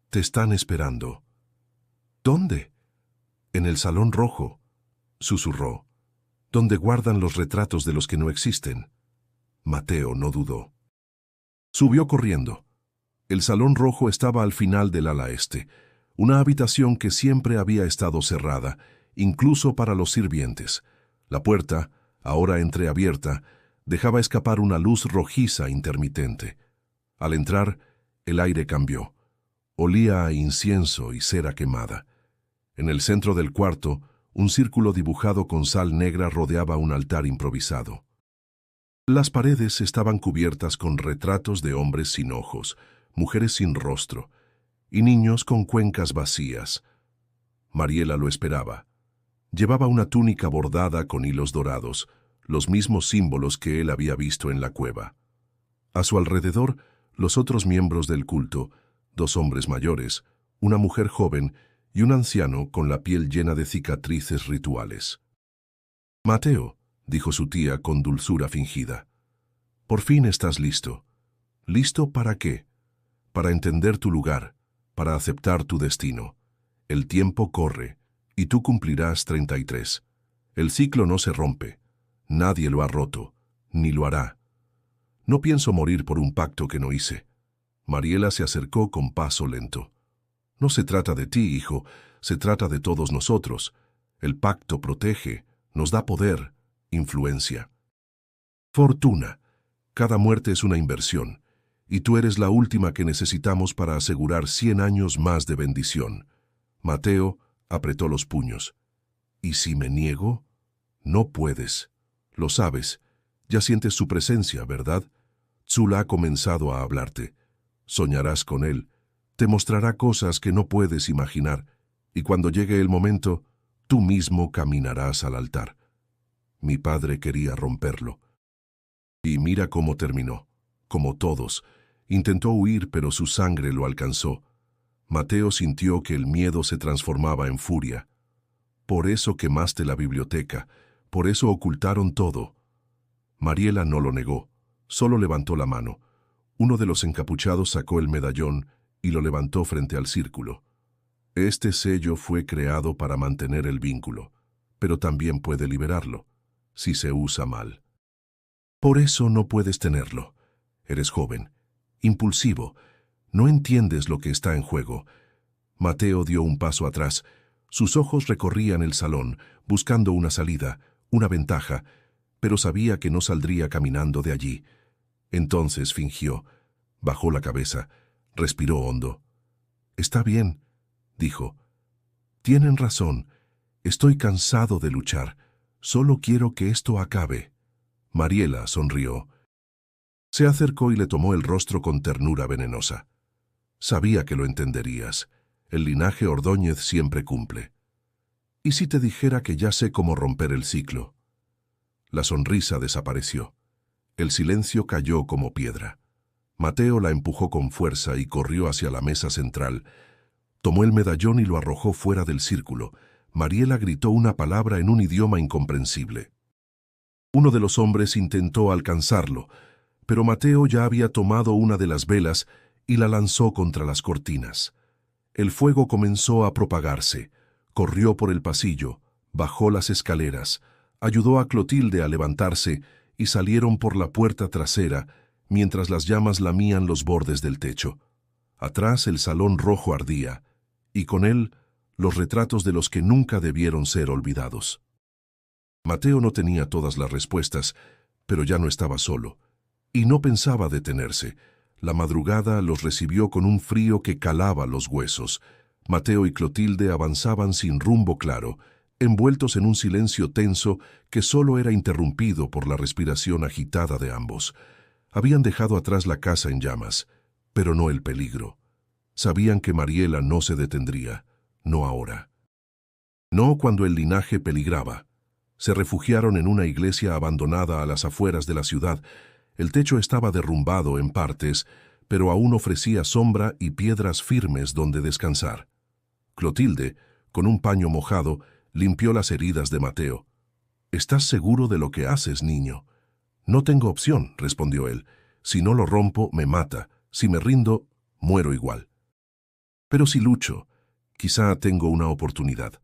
«Te están esperando». «¿Dónde?». «En el salón rojo», susurró. «Donde guardan los retratos de los que no existen». Mateo no dudó. Subió corriendo. El salón rojo estaba al final del ala este, una habitación que siempre había estado cerrada, incluso para los sirvientes. La puerta, ahora entreabierta, dejaba escapar una luz rojiza intermitente. Al entrar, el aire cambió. Olía a incienso y cera quemada. En el centro del cuarto, un círculo dibujado con sal negra rodeaba un altar improvisado. Las paredes estaban cubiertas con retratos de hombres sin ojos, mujeres sin rostro, y niños con cuencas vacías. Mariela lo esperaba. Llevaba una túnica bordada con hilos dorados, los mismos símbolos que él había visto en la cueva. A su alrededor, los otros miembros del culto, 2 hombres mayores, una mujer joven y un anciano con la piel llena de cicatrices rituales. «Mateo», dijo su tía con dulzura fingida, «por fin estás listo». «¿Listo para qué?». «Para entender tu lugar, para aceptar tu destino. El tiempo corre, y tú cumplirás 33. El ciclo no se rompe. Nadie lo ha roto, ni lo hará. No pienso morir por un pacto que no hice». Mariela se acercó con paso lento. «No se trata de ti, hijo, se trata de todos nosotros. El pacto protege, nos da poder, influencia. Fortuna. Cada muerte es una inversión, y tú eres la última que necesitamos para asegurar 100 años más de bendición». Mateo apretó los puños. «¿Y si me niego?». «No puedes. Lo sabes. Ya sientes su presencia, ¿verdad? Tzula ha comenzado a hablarte. Soñarás con él. Te mostrará cosas que no puedes imaginar, y cuando llegue el momento, tú mismo caminarás al altar». Mi padre quería romperlo. Y mira cómo terminó. Como todos. Intentó huir, pero su sangre lo alcanzó. Mateo sintió que el miedo se transformaba en furia. «Por eso quemaste la biblioteca, por eso ocultaron todo». Mariela no lo negó, solo levantó la mano. Uno de los encapuchados sacó el medallón y lo levantó frente al círculo. «Este sello fue creado para mantener el vínculo, pero también puede liberarlo, si se usa mal. Por eso no puedes tenerlo. Eres joven, impulsivo, no entiendes lo que está en juego». Mateo dio un paso atrás. Sus ojos recorrían el salón, buscando una salida, una ventaja, pero sabía que no saldría caminando de allí. Entonces fingió, bajó la cabeza, respiró hondo. «Está bien», dijo. «Tienen razón. Estoy cansado de luchar. Solo quiero que esto acabe». Mariela sonrió. Se acercó y le tomó el rostro con ternura venenosa. «Sabía que lo entenderías. El linaje Ordóñez siempre cumple. ¿Y si te dijera que ya sé cómo romper el ciclo?». La sonrisa desapareció. El silencio cayó como piedra. Mateo la empujó con fuerza y corrió hacia la mesa central. Tomó el medallón y lo arrojó fuera del círculo. Mariela gritó una palabra en un idioma incomprensible. Uno de los hombres intentó alcanzarlo, pero Mateo ya había tomado una de las velas y la lanzó contra las cortinas. El fuego comenzó a propagarse. Corrió por el pasillo, bajó las escaleras, ayudó a Clotilde a levantarse y salieron por la puerta trasera mientras las llamas lamían los bordes del techo. Atrás el salón rojo ardía, y con él los retratos de los que nunca debieron ser olvidados. Mateo no tenía todas las respuestas, pero ya no estaba solo, y no pensaba detenerse. La madrugada los recibió con un frío que calaba los huesos. Mateo y Clotilde avanzaban sin rumbo claro, envueltos en un silencio tenso que solo era interrumpido por la respiración agitada de ambos. Habían dejado atrás la casa en llamas, pero no el peligro. Sabían que Mariela no se detendría, no ahora. No cuando el linaje peligraba. Se refugiaron en una iglesia abandonada a las afueras de la ciudad. El techo estaba derrumbado en partes, pero aún ofrecía sombra y piedras firmes donde descansar. Clotilde, con un paño mojado, limpió las heridas de Mateo. «¿Estás seguro de lo que haces, niño?» «No tengo opción», respondió él. «Si no lo rompo, me mata. Si me rindo, muero igual. Pero si lucho, quizá tengo una oportunidad».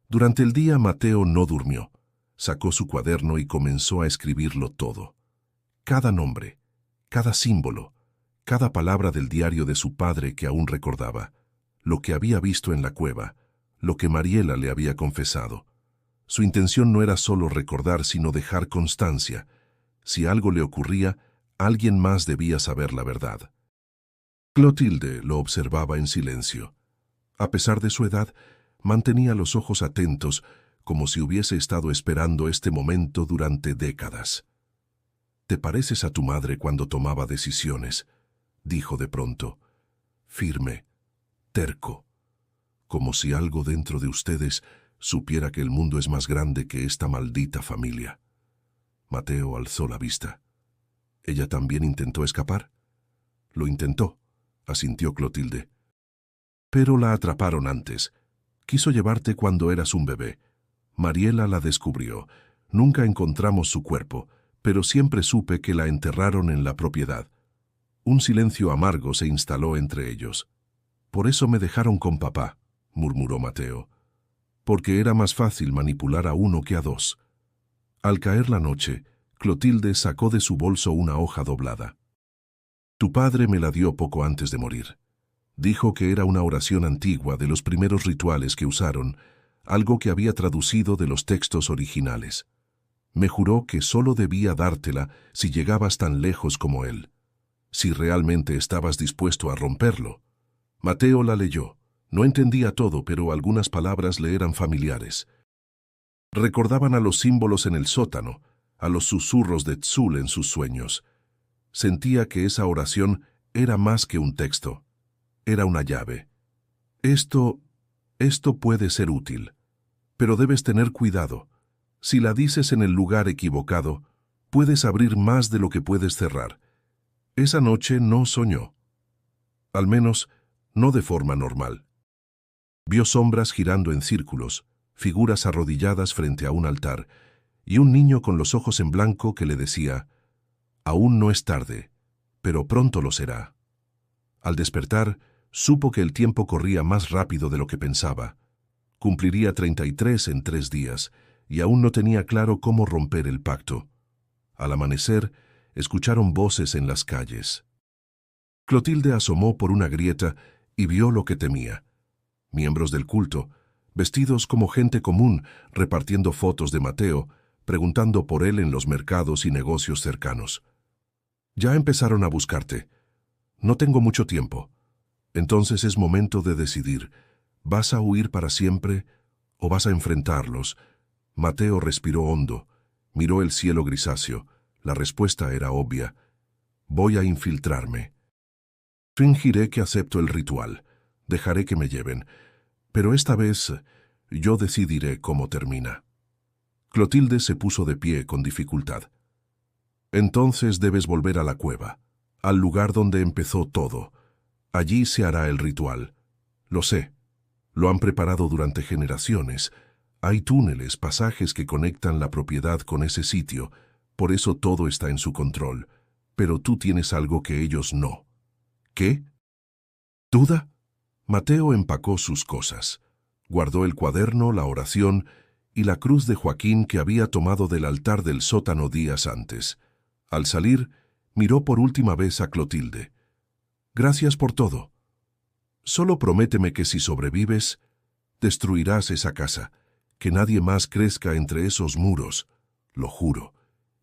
Durante el día Mateo no durmió. Sacó su cuaderno y comenzó a escribirlo todo. Cada nombre, cada símbolo, cada palabra del diario de su padre que aún recordaba, lo que había visto en la cueva, lo que Mariela le había confesado. Su intención no era solo recordar, sino dejar constancia. Si algo le ocurría, alguien más debía saber la verdad. Clotilde lo observaba en silencio. A pesar de su edad, mantenía los ojos atentos, como si hubiese estado esperando este momento durante décadas. «Te pareces a tu madre cuando tomaba decisiones», dijo de pronto, firme, terco, como si algo dentro de ustedes supiera que el mundo es más grande que esta maldita familia. Mateo alzó la vista. «¿Ella también intentó escapar?» «Lo intentó», asintió Clotilde. «Pero la atraparon antes. Quiso llevarte cuando eras un bebé. Mariela la descubrió. Nunca encontramos su cuerpo, pero siempre supe que la enterraron en la propiedad». Un silencio amargo se instaló entre ellos. «Por eso me dejaron con papá», murmuró Mateo. «Porque era más fácil manipular a uno que a dos». Al caer la noche, Clotilde sacó de su bolso una hoja doblada. «Tu padre me la dio poco antes de morir. Dijo que era una oración antigua de los primeros rituales que usaron, algo que había traducido de los textos originales. Me juró que solo debía dártela si llegabas tan lejos como él, si realmente estabas dispuesto a romperlo». Mateo la leyó. No entendía todo, pero algunas palabras le eran familiares. Recordaban a los símbolos en el sótano, a los susurros de Tzul en sus sueños. Sentía que esa oración era más que un texto. Era una llave. Esto puede ser útil, pero debes tener cuidado. Si la dices en el lugar equivocado, puedes abrir más de lo que puedes cerrar. Esa noche no soñó. Al menos, no de forma normal. Vio sombras girando en círculos, figuras arrodilladas frente a un altar, y un niño con los ojos en blanco que le decía: «Aún no es tarde, pero pronto lo será». Al despertar, supo que el tiempo corría más rápido de lo que pensaba. Cumpliría 33 en 3 días, y aún no tenía claro cómo romper el pacto. Al amanecer, escucharon voces en las calles. Clotilde asomó por una grieta y vio lo que temía. Miembros del culto, vestidos como gente común, repartiendo fotos de Mateo, preguntando por él en los mercados y negocios cercanos. «Ya empezaron a buscarte. No tengo mucho tiempo. Entonces es momento de decidir. ¿Vas a huir para siempre o vas a enfrentarlos?» Mateo respiró hondo, miró el cielo grisáceo. La respuesta era obvia. «Voy a infiltrarme. Fingiré que acepto el ritual. Dejaré que me lleven. Pero esta vez yo decidiré cómo termina». Clotilde se puso de pie con dificultad. Entonces debes volver a la cueva, al lugar donde empezó todo. Allí se hará el ritual. Lo sé. Lo han preparado durante generaciones. Hay túneles, pasajes que conectan la propiedad con ese sitio. Por eso todo está en su control. Pero tú tienes algo que ellos no. ¿Qué? ¿Duda? Mateo empacó sus cosas. Guardó el cuaderno, la oración y la cruz de Joaquín que había tomado del altar del sótano días antes. Al salir, miró por última vez a Clotilde. Gracias por todo. Solo prométeme que si sobrevives, destruirás esa casa, que nadie más crezca entre esos muros, lo juro.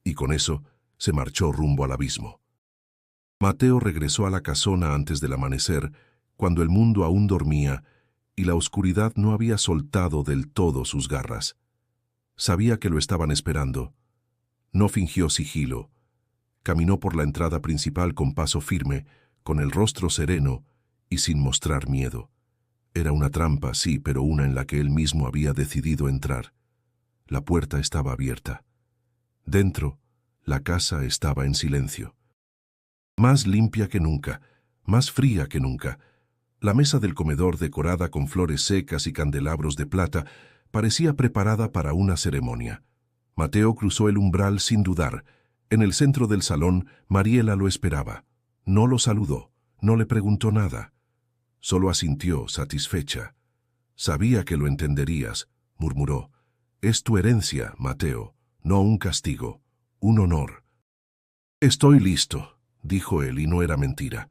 Y con eso se marchó rumbo al abismo. Mateo regresó a la casona antes del amanecer, cuando el mundo aún dormía y la oscuridad no había soltado del todo sus garras. Sabía que lo estaban esperando. No fingió sigilo. Caminó por la entrada principal con paso firme, con el rostro sereno y sin mostrar miedo. Era una trampa, sí, pero una en la que él mismo había decidido entrar. La puerta estaba abierta. Dentro, la casa estaba en silencio. Más limpia que nunca, más fría que nunca. La mesa del comedor, decorada con flores secas y candelabros de plata, parecía preparada para una ceremonia. Mateo cruzó el umbral sin dudar. En el centro del salón, Mariela lo esperaba. No lo saludó, no le preguntó nada. Solo asintió, satisfecha. Sabía que lo entenderías, murmuró. Es tu herencia, Mateo, no un castigo, un honor. Estoy listo, dijo él, y no era mentira.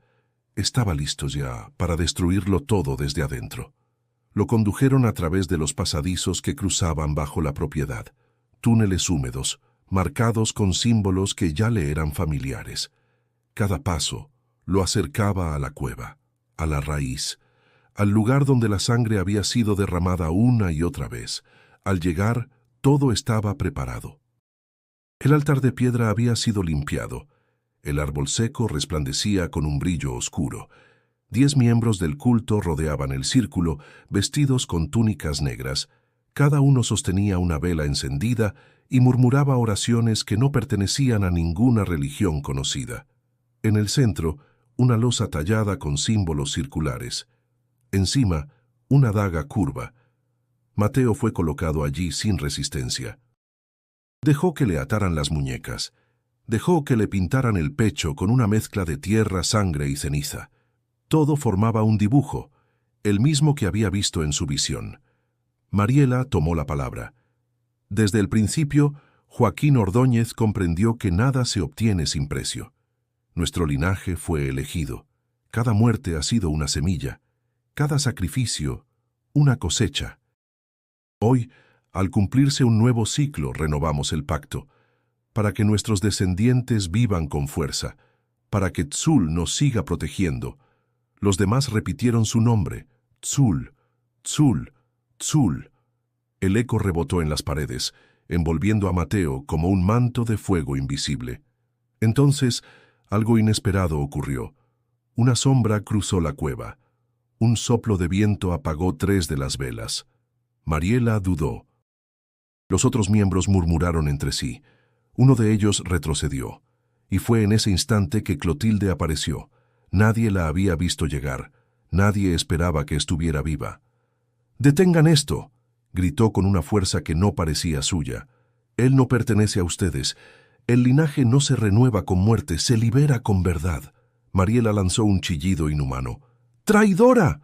Estaba listo ya para destruirlo todo desde adentro. Lo condujeron a través de los pasadizos que cruzaban bajo la propiedad, túneles húmedos, marcados con símbolos que ya le eran familiares. Cada paso lo acercaba a la cueva, a la raíz, al lugar donde la sangre había sido derramada una y otra vez. Al llegar, todo estaba preparado. El altar de piedra había sido limpiado. El árbol seco resplandecía con un brillo oscuro. 10 miembros del culto rodeaban el círculo, vestidos con túnicas negras. Cada uno sostenía una vela encendida y murmuraba oraciones que no pertenecían a ninguna religión conocida. En el centro, una losa tallada con símbolos circulares. Encima, una daga curva. Mateo fue colocado allí sin resistencia. Dejó que le ataran las muñecas. Dejó que le pintaran el pecho con una mezcla de tierra, sangre y ceniza. Todo formaba un dibujo, el mismo que había visto en su visión. Mariela tomó la palabra. Desde el principio, Joaquín Ordóñez comprendió que nada se obtiene sin precio. Nuestro linaje fue elegido. Cada muerte ha sido una semilla. Cada sacrificio, una cosecha. Hoy, al cumplirse un nuevo ciclo, renovamos el pacto, para que nuestros descendientes vivan con fuerza, para que Tzul nos siga protegiendo. Los demás repitieron su nombre, Tzul, Tzul, Tzul. El eco rebotó en las paredes, envolviendo a Mateo como un manto de fuego invisible. Entonces, algo inesperado ocurrió. Una sombra cruzó la cueva. Un soplo de viento apagó 3 de las velas. Mariela dudó. Los otros miembros murmuraron entre sí. Uno de ellos retrocedió. Y fue en ese instante que Clotilde apareció. Nadie la había visto llegar. Nadie esperaba que estuviera viva. «¡Detengan esto!», gritó con una fuerza que no parecía suya. «Él no pertenece a ustedes. El linaje no se renueva con muerte, se libera con verdad». Mariela lanzó un chillido inhumano. «¡Traidora!».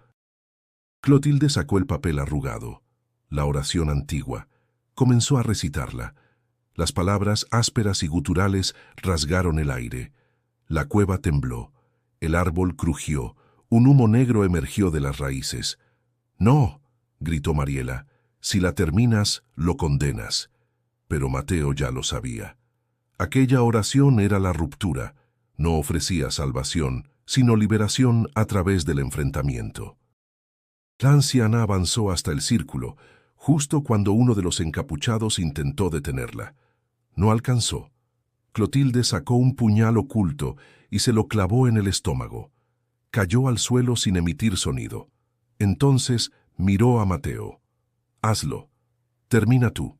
Clotilde sacó el papel arrugado, la oración antigua. Comenzó a recitarla. Las palabras ásperas y guturales rasgaron el aire. La cueva tembló. El árbol crujió. Un humo negro emergió de las raíces. «No», gritó Mariela, «si la terminas, lo condenas». Pero Mateo ya lo sabía. Aquella oración era la ruptura. No ofrecía salvación, sino liberación a través del enfrentamiento. La anciana avanzó hasta el círculo, justo cuando uno de los encapuchados intentó detenerla. No alcanzó. Clotilde sacó un puñal oculto y se lo clavó en el estómago. Cayó al suelo sin emitir sonido. Entonces miró a Mateo. «Hazlo. Termina tú».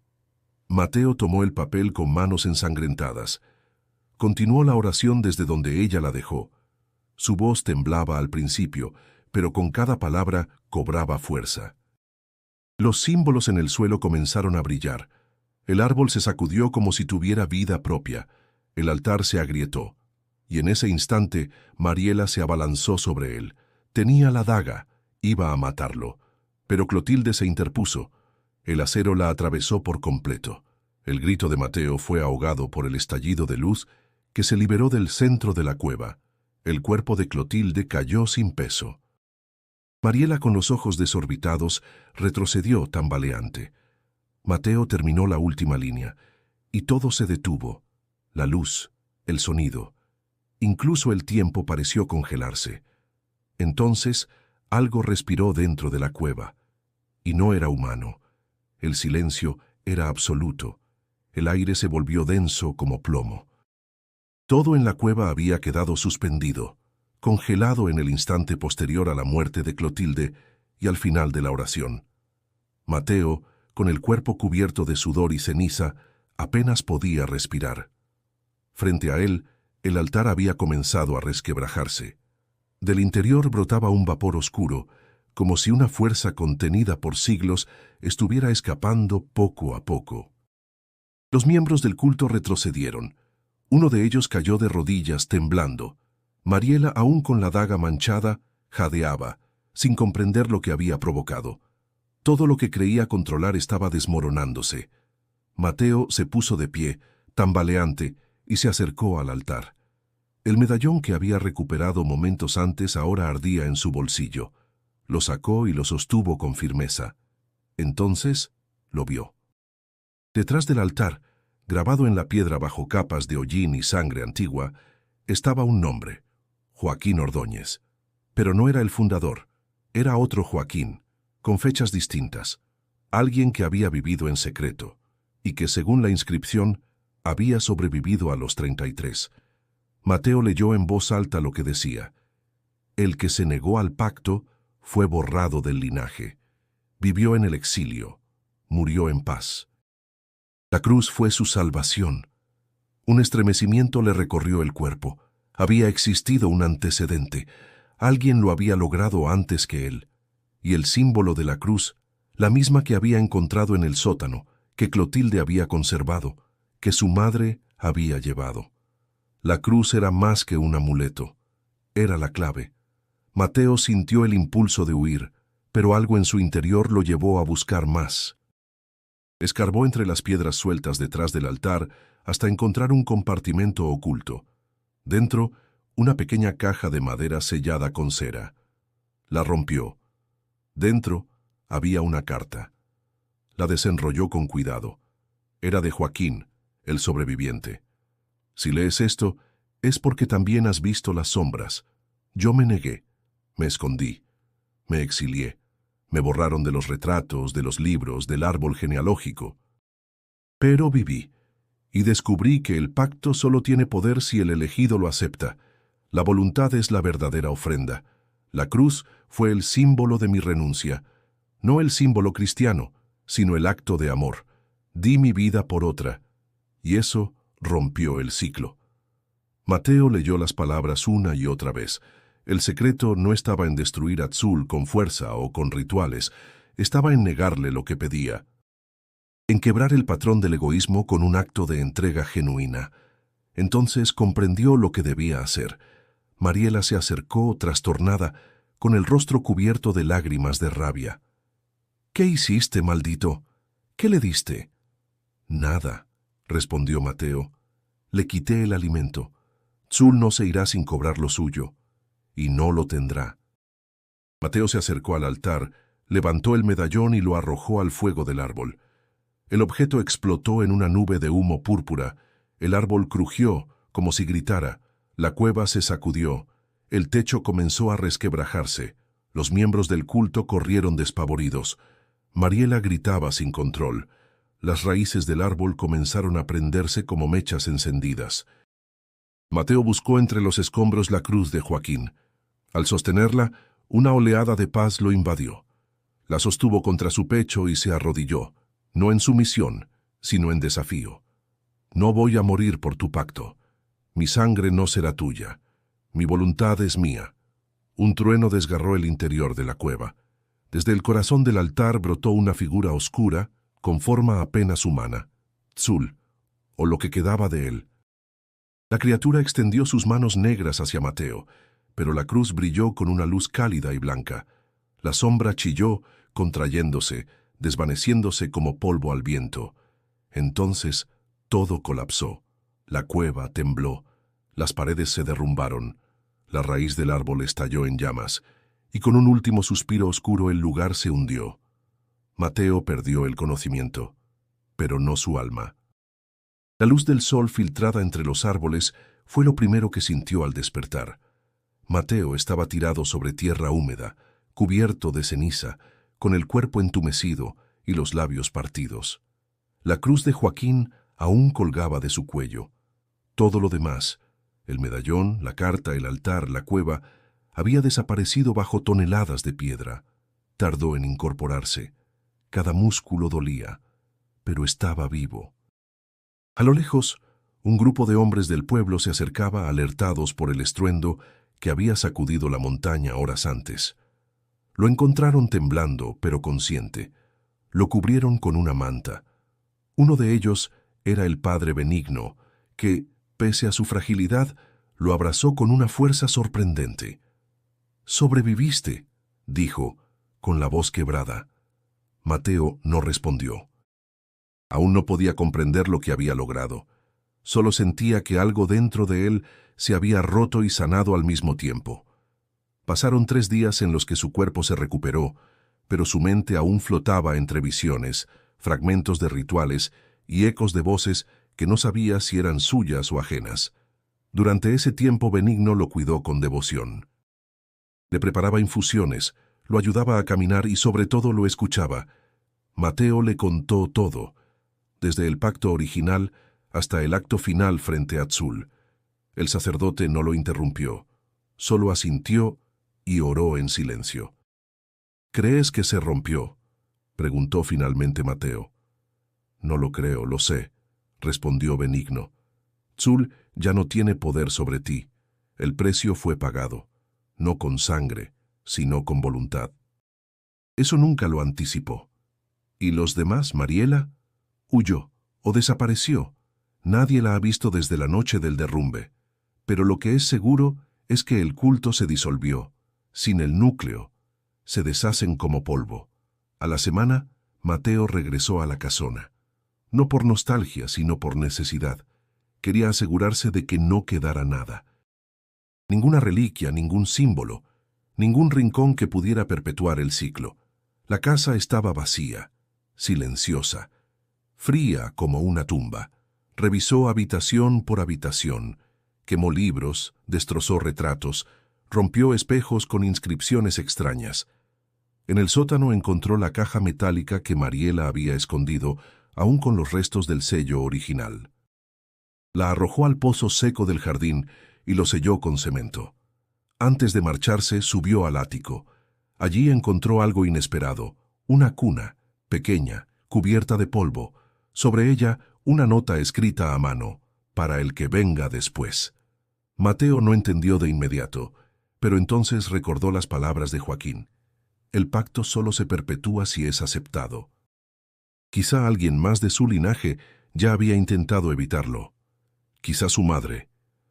Mateo tomó el papel con manos ensangrentadas. Continuó la oración desde donde ella la dejó. Su voz temblaba al principio, pero con cada palabra cobraba fuerza. Los símbolos en el suelo comenzaron a brillar. El árbol se sacudió como si tuviera vida propia. El altar se agrietó. Y en ese instante, Mariela se abalanzó sobre él. Tenía la daga. Iba a matarlo. Pero Clotilde se interpuso. El acero la atravesó por completo. El grito de Mateo fue ahogado por el estallido de luz que se liberó del centro de la cueva. El cuerpo de Clotilde cayó sin peso. Mariela, con los ojos desorbitados, retrocedió tambaleante. Mateo terminó la última línea, y todo se detuvo. La luz, el sonido. Incluso el tiempo pareció congelarse. Entonces, algo respiró dentro de la cueva. Y no era humano. El silencio era absoluto. El aire se volvió denso como plomo. Todo en la cueva había quedado suspendido, congelado en el instante posterior a la muerte de Clotilde y al final de la oración. Mateo, con el cuerpo cubierto de sudor y ceniza, apenas podía respirar. Frente a él, el altar había comenzado a resquebrajarse. Del interior brotaba un vapor oscuro, como si una fuerza contenida por siglos estuviera escapando poco a poco. Los miembros del culto retrocedieron. Uno de ellos cayó de rodillas, temblando. Mariela, aún con la daga manchada, jadeaba, sin comprender lo que había provocado. Todo lo que creía controlar estaba desmoronándose. Mateo se puso de pie, tambaleante, y se acercó al altar. El medallón que había recuperado momentos antes ahora ardía en su bolsillo. Lo sacó y lo sostuvo con firmeza. Entonces lo vio. Detrás del altar, grabado en la piedra bajo capas de hollín y sangre antigua, estaba un nombre: Joaquín Ordóñez. Pero no era el fundador, era otro Joaquín, con fechas distintas, alguien que había vivido en secreto, y que, según la inscripción, había sobrevivido a los 33. Mateo leyó en voz alta lo que decía: el que se negó al pacto fue borrado del linaje, vivió en el exilio, murió en paz. La cruz fue su salvación. Un estremecimiento le recorrió el cuerpo. Había existido un antecedente. Alguien lo había logrado antes que él. Y el símbolo de la cruz, la misma que había encontrado en el sótano, que Clotilde había conservado, que su madre había llevado. La cruz era más que un amuleto. Era la clave. Mateo sintió el impulso de huir, pero algo en su interior lo llevó a buscar más. Escarbó entre las piedras sueltas detrás del altar hasta encontrar un compartimento oculto. Dentro, una pequeña caja de madera sellada con cera. La rompió. Dentro había una carta. La desenrolló con cuidado. Era de Joaquín, el sobreviviente. Si lees esto, es porque también has visto las sombras. Yo me negué, me escondí, me exilié. Me borraron de los retratos, de los libros, del árbol genealógico. Pero viví, y descubrí que el pacto solo tiene poder si el elegido lo acepta. La voluntad es la verdadera ofrenda. La cruz fue el símbolo de mi renuncia, no el símbolo cristiano, sino el acto de amor. Di mi vida por otra, y eso rompió el ciclo. Mateo leyó las palabras una y otra vez. El secreto no estaba en destruir a Tzul con fuerza o con rituales, estaba en negarle lo que pedía, en quebrar el patrón del egoísmo con un acto de entrega genuina. Entonces comprendió lo que debía hacer. Mariela se acercó, trastornada, con el rostro cubierto de lágrimas de rabia. «¿Qué hiciste, maldito? ¿Qué le diste?» «Nada», respondió Mateo. «Le quité el alimento. Tzul no se irá sin cobrar lo suyo. Y no lo tendrá». Mateo se acercó al altar, levantó el medallón y lo arrojó al fuego del árbol. El objeto explotó en una nube de humo púrpura. El árbol crujió, como si gritara. La cueva se sacudió. El techo comenzó a resquebrajarse. Los miembros del culto corrieron despavoridos. Mariela gritaba sin control. Las raíces del árbol comenzaron a prenderse como mechas encendidas. Mateo buscó entre los escombros la cruz de Joaquín. Al sostenerla, una oleada de paz lo invadió. La sostuvo contra su pecho y se arrodilló, no en sumisión, sino en desafío. «No voy a morir por tu pacto. Mi sangre no será tuya. Mi voluntad es mía. Un trueno desgarró el interior de la cueva. Desde el corazón del altar brotó una figura oscura, con forma apenas humana. Tzul, o lo que quedaba de él. La criatura extendió sus manos negras hacia Mateo, pero la cruz brilló con una luz cálida y blanca. La sombra chilló, contrayéndose, desvaneciéndose como polvo al viento. Entonces, todo colapsó. La cueva tembló. Las paredes se derrumbaron. La raíz del árbol estalló en llamas, y con un último suspiro oscuro el lugar se hundió. Mateo perdió el conocimiento, pero no su alma. La luz del sol filtrada entre los árboles fue lo primero que sintió al despertar. Mateo estaba tirado sobre tierra húmeda, cubierto de ceniza, con el cuerpo entumecido y los labios partidos. La cruz de Joaquín aún colgaba de su cuello. Todo lo demás, el medallón, la carta, el altar, la cueva, había desaparecido bajo toneladas de piedra. Tardó en incorporarse. Cada músculo dolía, pero estaba vivo. A lo lejos, un grupo de hombres del pueblo se acercaba alertados por el estruendo que había sacudido la montaña horas antes. Lo encontraron temblando, pero consciente. Lo cubrieron con una manta. Uno de ellos era el padre Benigno, que, pese a su fragilidad, lo abrazó con una fuerza sorprendente. «Sobreviviste», dijo, con la voz quebrada. Mateo no respondió. Aún no podía comprender lo que había logrado. Solo sentía que algo dentro de él se había roto y sanado al mismo tiempo. Pasaron 3 días en los que su cuerpo se recuperó, pero su mente aún flotaba entre visiones, fragmentos de rituales y ecos de voces que no sabía si eran suyas o ajenas. Durante ese tiempo Benigno lo cuidó con devoción. Le preparaba infusiones, lo ayudaba a caminar y sobre todo lo escuchaba. Mateo le contó todo, desde el pacto original hasta el acto final frente a Tzul. El sacerdote no lo interrumpió, solo asintió y oró en silencio. «¿Crees que se rompió?», preguntó finalmente Mateo. «No lo creo, lo sé», respondió Benigno. «Tzul ya no tiene poder sobre ti. El precio fue pagado, no con sangre, sino con voluntad». Eso nunca lo anticipó. ¿Y los demás, Mariela? Huyó o desapareció. Nadie la ha visto desde la noche del derrumbe. Pero lo que es seguro es que el culto se disolvió, sin el núcleo. Se deshacen como polvo. A la semana, Mateo regresó a la casona. No por nostalgia, sino por necesidad. Quería asegurarse de que no quedara nada. Ninguna reliquia, ningún símbolo, ningún rincón que pudiera perpetuar el ciclo. La casa estaba vacía, silenciosa, fría como una tumba. Revisó habitación por habitación, quemó libros, destrozó retratos, rompió espejos con inscripciones extrañas. En el sótano encontró la caja metálica que Mariela había escondido, aún con los restos del sello original. La arrojó al pozo seco del jardín y lo selló con cemento. Antes de marcharse, subió al ático. Allí encontró algo inesperado, una cuna, pequeña, cubierta de polvo. Sobre ella, una nota escrita a mano, para el que venga después. Mateo no entendió de inmediato, pero entonces recordó las palabras de Joaquín. El pacto solo se perpetúa si es aceptado. Quizá alguien más de su linaje ya había intentado evitarlo. Quizá su madre.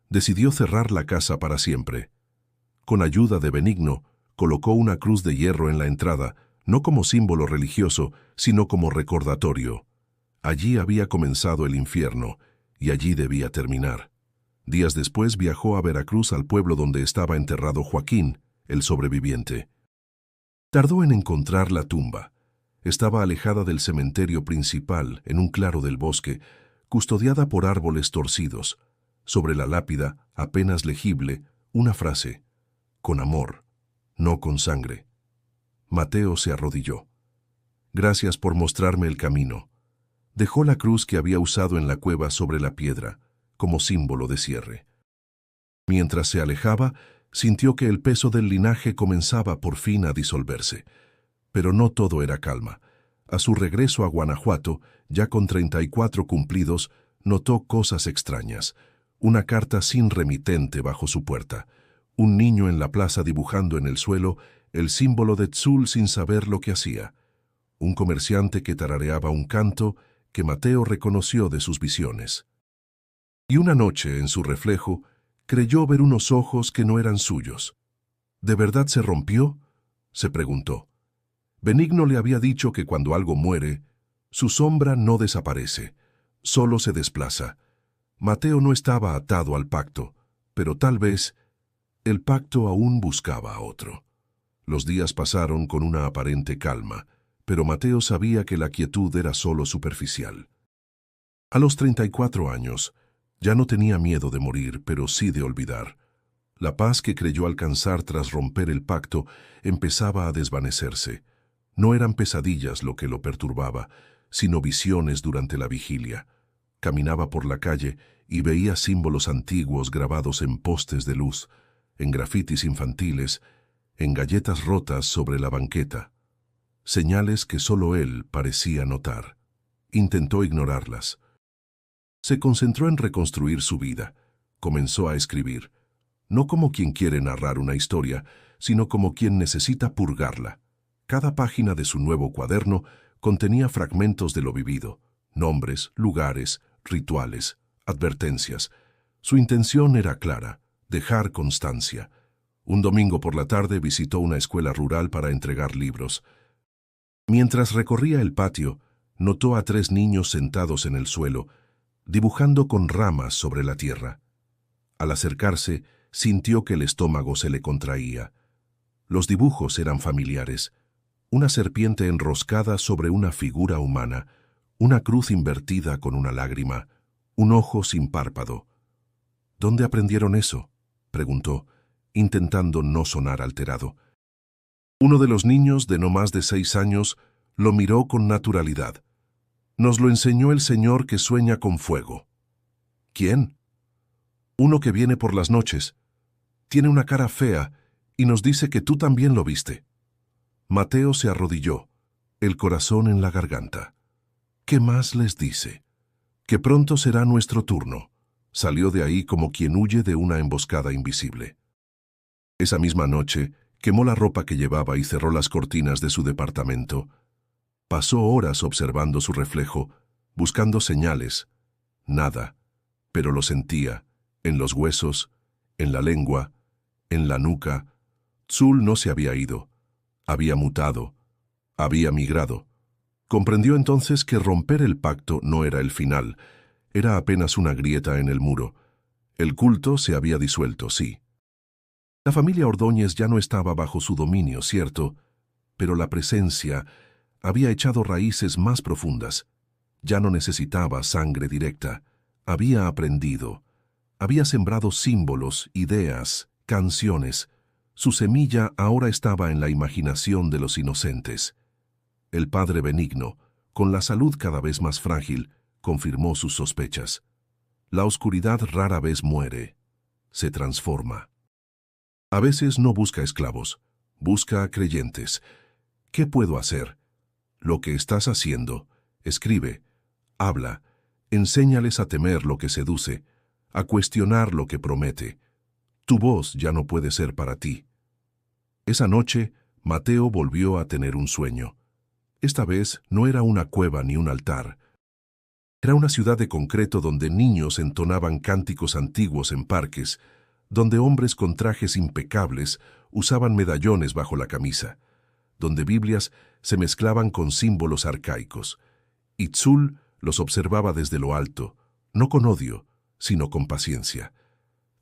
Decidió cerrar la casa para siempre. Con ayuda de Benigno, colocó una cruz de hierro en la entrada, no como símbolo religioso, sino como recordatorio. Allí había comenzado el infierno, y allí debía terminar. Días después viajó a Veracruz, al pueblo donde estaba enterrado Joaquín, el sobreviviente. Tardó en encontrar la tumba. Estaba alejada del cementerio principal, en un claro del bosque, custodiada por árboles torcidos. Sobre la lápida, apenas legible, una frase: «Con amor, no con sangre». Mateo se arrodilló. «Gracias por mostrarme el camino». Dejó la cruz que había usado en la cueva sobre la piedra, como símbolo de cierre. Mientras se alejaba, sintió que el peso del linaje comenzaba por fin a disolverse. Pero no todo era calma. A su regreso a Guanajuato, ya con 34 cumplidos, notó cosas extrañas. una carta sin remitente bajo su puerta, un niño en la plaza dibujando en el suelo el símbolo de Tzul sin saber lo que hacía, un comerciante que tarareaba un canto que Mateo reconoció de sus visiones. Y una noche, en su reflejo, creyó ver unos ojos que no eran suyos. ¿De verdad se rompió?, se preguntó. Benigno le había dicho que cuando algo muere, su sombra no desaparece, solo se desplaza. Mateo no estaba atado al pacto, pero tal vez el pacto aún buscaba a otro. Los días pasaron con una aparente calma, pero Mateo sabía que la quietud era solo superficial. A los 34 años, ya no tenía miedo de morir, pero sí de olvidar. La paz que creyó alcanzar tras romper el pacto empezaba a desvanecerse. No eran pesadillas lo que lo perturbaba, sino visiones durante la vigilia. Caminaba por la calle y veía símbolos antiguos grabados en postes de luz, en grafitis infantiles, en galletas rotas sobre la banqueta. Señales que solo él parecía notar. Intentó ignorarlas. Se concentró en reconstruir su vida. Comenzó a escribir, no como quien quiere narrar una historia, sino como quien necesita purgarla. Cada página de su nuevo cuaderno contenía fragmentos de lo vivido, nombres, lugares, rituales, advertencias. Su intención era clara, dejar constancia. Un domingo por la tarde visitó una escuela rural para entregar libros. Mientras recorría el patio, notó a 3 niños sentados en el suelo, dibujando con ramas sobre la tierra. Al acercarse, sintió que el estómago se le contraía. Los dibujos eran familiares. Una serpiente enroscada sobre una figura humana, una cruz invertida con una lágrima, un ojo sin párpado. ¿Dónde aprendieron eso?, preguntó, intentando no sonar alterado. Uno de los niños, de no más de 6 años, lo miró con naturalidad. Nos lo enseñó el señor que sueña con fuego. ¿Quién? Uno que viene por las noches. Tiene una cara fea y nos dice que tú también lo viste. Mateo se arrodilló, el corazón en la garganta. ¿Qué más les dice? Que pronto será nuestro turno. Salió de ahí como quien huye de una emboscada invisible. Esa misma noche, quemó la ropa que llevaba y cerró las cortinas de su departamento. Pasó horas observando su reflejo, buscando señales. Nada, pero lo sentía, en los huesos, en la lengua, en la nuca. Tzul no se había ido, había mutado, había migrado. Comprendió entonces que romper el pacto no era el final, era apenas una grieta en el muro. El culto se había disuelto, sí. La familia Ordóñez ya no estaba bajo su dominio, cierto, pero la presencia había echado raíces más profundas. Ya no necesitaba sangre directa. Había aprendido. Había sembrado símbolos, ideas, canciones. Su semilla ahora estaba en la imaginación de los inocentes. El padre Benigno, con la salud cada vez más frágil, confirmó sus sospechas. La oscuridad rara vez muere, se transforma. A veces no busca esclavos, busca creyentes. ¿Qué puedo hacer? Lo que estás haciendo. Escribe, habla, enséñales a temer lo que seduce, a cuestionar lo que promete. Tu voz ya no puede ser para ti. Esa noche, Mateo volvió a tener un sueño. Esta vez no era una cueva ni un altar. Era una ciudad de concreto donde niños entonaban cánticos antiguos en parques, donde hombres con trajes impecables usaban medallones bajo la camisa, donde Biblias se mezclaban con símbolos arcaicos. Y Tzul los observaba desde lo alto, no con odio, sino con paciencia.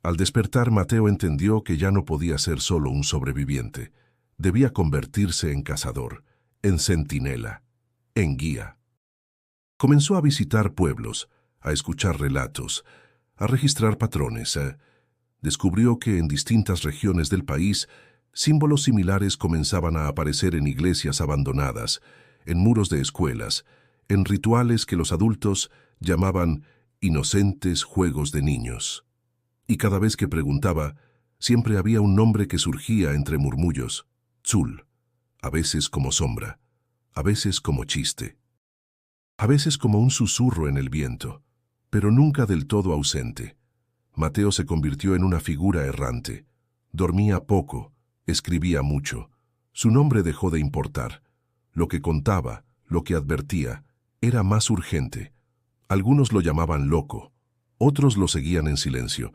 Al despertar, Mateo entendió que ya no podía ser solo un sobreviviente. Debía convertirse en cazador, en centinela, en guía. Comenzó a visitar pueblos, a escuchar relatos, a registrar patrones. Descubrió que en distintas regiones del país, símbolos similares comenzaban a aparecer en iglesias abandonadas, en muros de escuelas, en rituales que los adultos llamaban inocentes juegos de niños. Y cada vez que preguntaba, siempre había un nombre que surgía entre murmullos: Tzul, a veces como sombra, a veces como chiste, a veces como un susurro en el viento, pero nunca del todo ausente. Mateo se convirtió en una figura errante. Dormía poco, escribía mucho. Su nombre dejó de importar. Lo que contaba, lo que advertía, era más urgente. Algunos lo llamaban loco, otros lo seguían en silencio,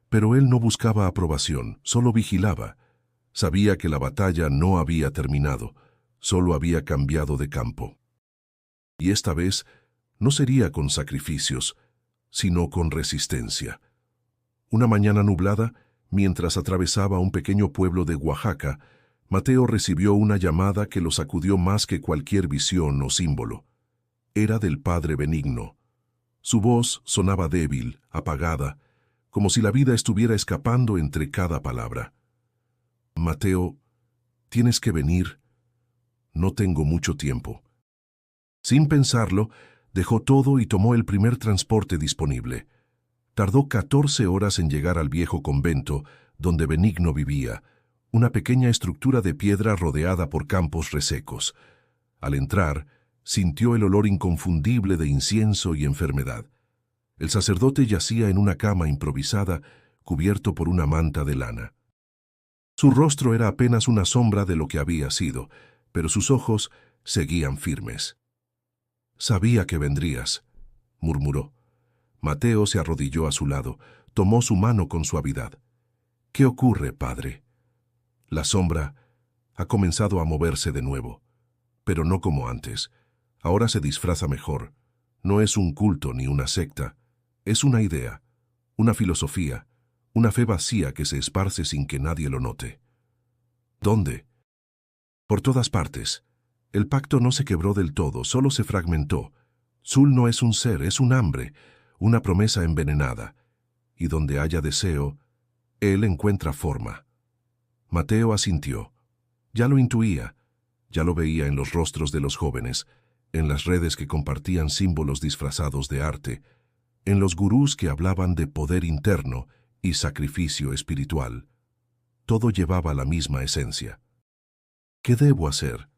pero él no buscaba aprobación, solo vigilaba. Sabía que la batalla no había terminado, solo había cambiado de campo. Y esta vez no sería con sacrificios, sino con resistencia. Una mañana nublada, mientras atravesaba un pequeño pueblo de Oaxaca, Mateo recibió una llamada que lo sacudió más que cualquier visión o símbolo. Era del Padre Benigno. Su voz sonaba débil, apagada, como si la vida estuviera escapando entre cada palabra. Mateo, tienes que venir. No tengo mucho tiempo. Sin pensarlo, dejó todo y tomó el primer transporte disponible. Tardó 14 horas en llegar al viejo convento donde Benigno vivía, una pequeña estructura de piedra rodeada por campos resecos. Al entrar, sintió el olor inconfundible de incienso y enfermedad. El sacerdote yacía en una cama improvisada, cubierto por una manta de lana. Su rostro era apenas una sombra de lo que había sido, pero sus ojos seguían firmes. «Sabía que vendrías», murmuró. Mateo se arrodilló a su lado, tomó su mano con suavidad. «¿Qué ocurre, padre?» La sombra ha comenzado a moverse de nuevo, pero no como antes. Ahora se disfraza mejor. No es un culto ni una secta. Es una idea, una filosofía, una fe vacía que se esparce sin que nadie lo note. ¿Dónde? Por todas partes. El pacto no se quebró del todo, solo se fragmentó. Sul no es un ser, es un hambre, una promesa envenenada. Y donde haya deseo, él encuentra forma. Mateo asintió. Ya lo intuía, ya lo veía en los rostros de los jóvenes, en las redes que compartían símbolos disfrazados de arte, en los gurús que hablaban de poder interno y sacrificio espiritual. Todo llevaba la misma esencia. ¿Qué debo hacer?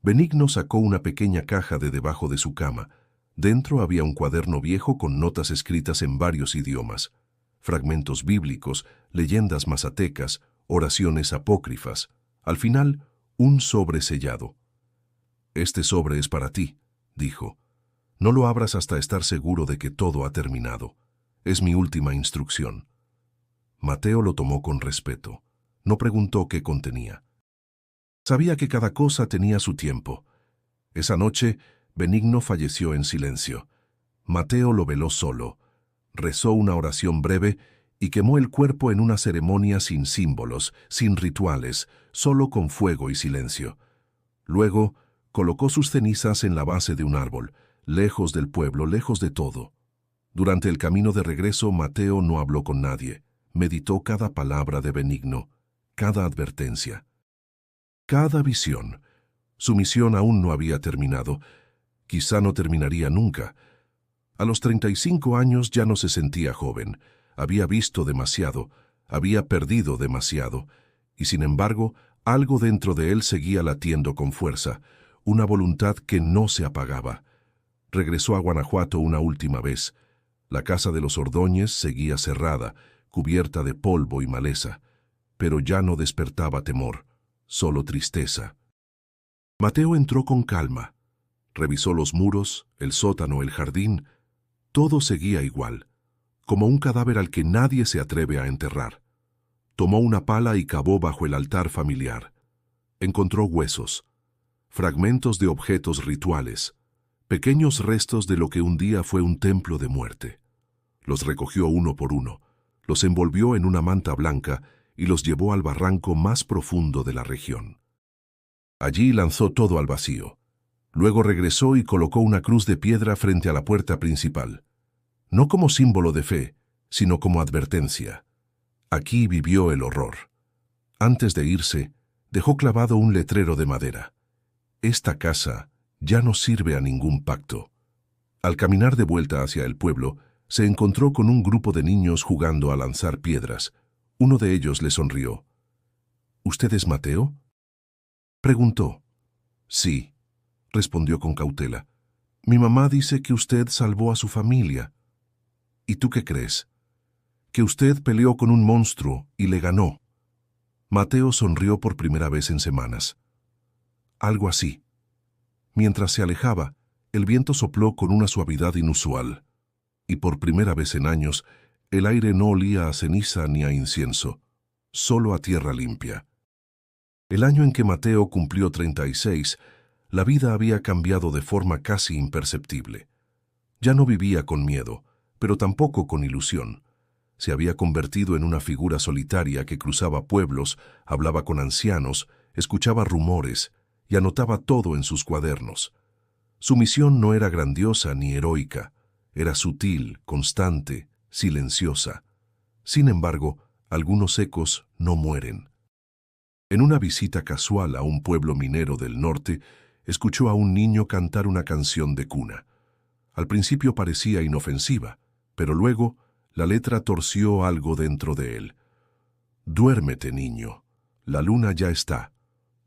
Benigno sacó una pequeña caja de debajo de su cama. Dentro había un cuaderno viejo con notas escritas en varios idiomas, fragmentos bíblicos, leyendas mazatecas, oraciones apócrifas. Al final, un sobre sellado. «Este sobre es para ti», dijo. «No lo abras hasta estar seguro de que todo ha terminado. Es mi última instrucción». Mateo lo tomó con respeto. No preguntó qué contenía. Sabía que cada cosa tenía su tiempo. Esa noche, Benigno falleció en silencio. Mateo lo veló solo. Rezó una oración breve y quemó el cuerpo en una ceremonia sin símbolos, sin rituales, solo con fuego y silencio. Luego, colocó sus cenizas en la base de un árbol, lejos del pueblo, lejos de todo. Durante el camino de regreso, Mateo no habló con nadie. Meditó cada palabra de Benigno, cada advertencia, cada visión. Su misión aún no había terminado. Quizá no terminaría nunca. A los 35 años ya no se sentía joven. Había visto demasiado, había perdido demasiado, y sin embargo, algo dentro de él seguía latiendo con fuerza, una voluntad que no se apagaba. Regresó a Guanajuato una última vez. La casa de los Ordóñez seguía cerrada, cubierta de polvo y maleza, pero ya no despertaba temor, solo tristeza. Mateo entró con calma. Revisó los muros, el sótano, el jardín. Todo seguía igual, como un cadáver al que nadie se atreve a enterrar. Tomó una pala y cavó bajo el altar familiar. Encontró huesos, fragmentos de objetos rituales, pequeños restos de lo que un día fue un templo de muerte. Los recogió uno por uno, los envolvió en una manta blanca y los llevó al barranco más profundo de la región. Allí lanzó todo al vacío. Luego regresó y colocó una cruz de piedra frente a la puerta principal, no como símbolo de fe, sino como advertencia. Aquí vivió el horror. Antes de irse, dejó clavado un letrero de madera. Esta casa ya no sirve a ningún pacto. Al caminar de vuelta hacia el pueblo, se encontró con un grupo de niños jugando a lanzar piedras. Uno de ellos le sonrió. «¿Usted es Mateo?», preguntó. «Sí», respondió con cautela. «Mi mamá dice que usted salvó a su familia». «¿Y tú qué crees?». que usted peleó con un monstruo y le ganó. Mateo sonrió por primera vez en semanas. Algo así. Mientras se alejaba, el viento sopló con una suavidad inusual, y por primera vez en años, el aire no olía a ceniza ni a incienso, solo a tierra limpia. El año en que Mateo cumplió 36, la vida había cambiado de forma casi imperceptible. Ya no vivía con miedo, pero tampoco con ilusión. Se había convertido en una figura solitaria que cruzaba pueblos, hablaba con ancianos, escuchaba rumores y anotaba todo en sus cuadernos. Su misión no era grandiosa ni heroica, era sutil, constante, silenciosa. Sin embargo, algunos ecos no mueren. En una visita casual a un pueblo minero del norte, escuchó a un niño cantar una canción de cuna. Al principio parecía inofensiva, pero luego la letra torció algo dentro de él. Duérmete, niño, la luna ya está,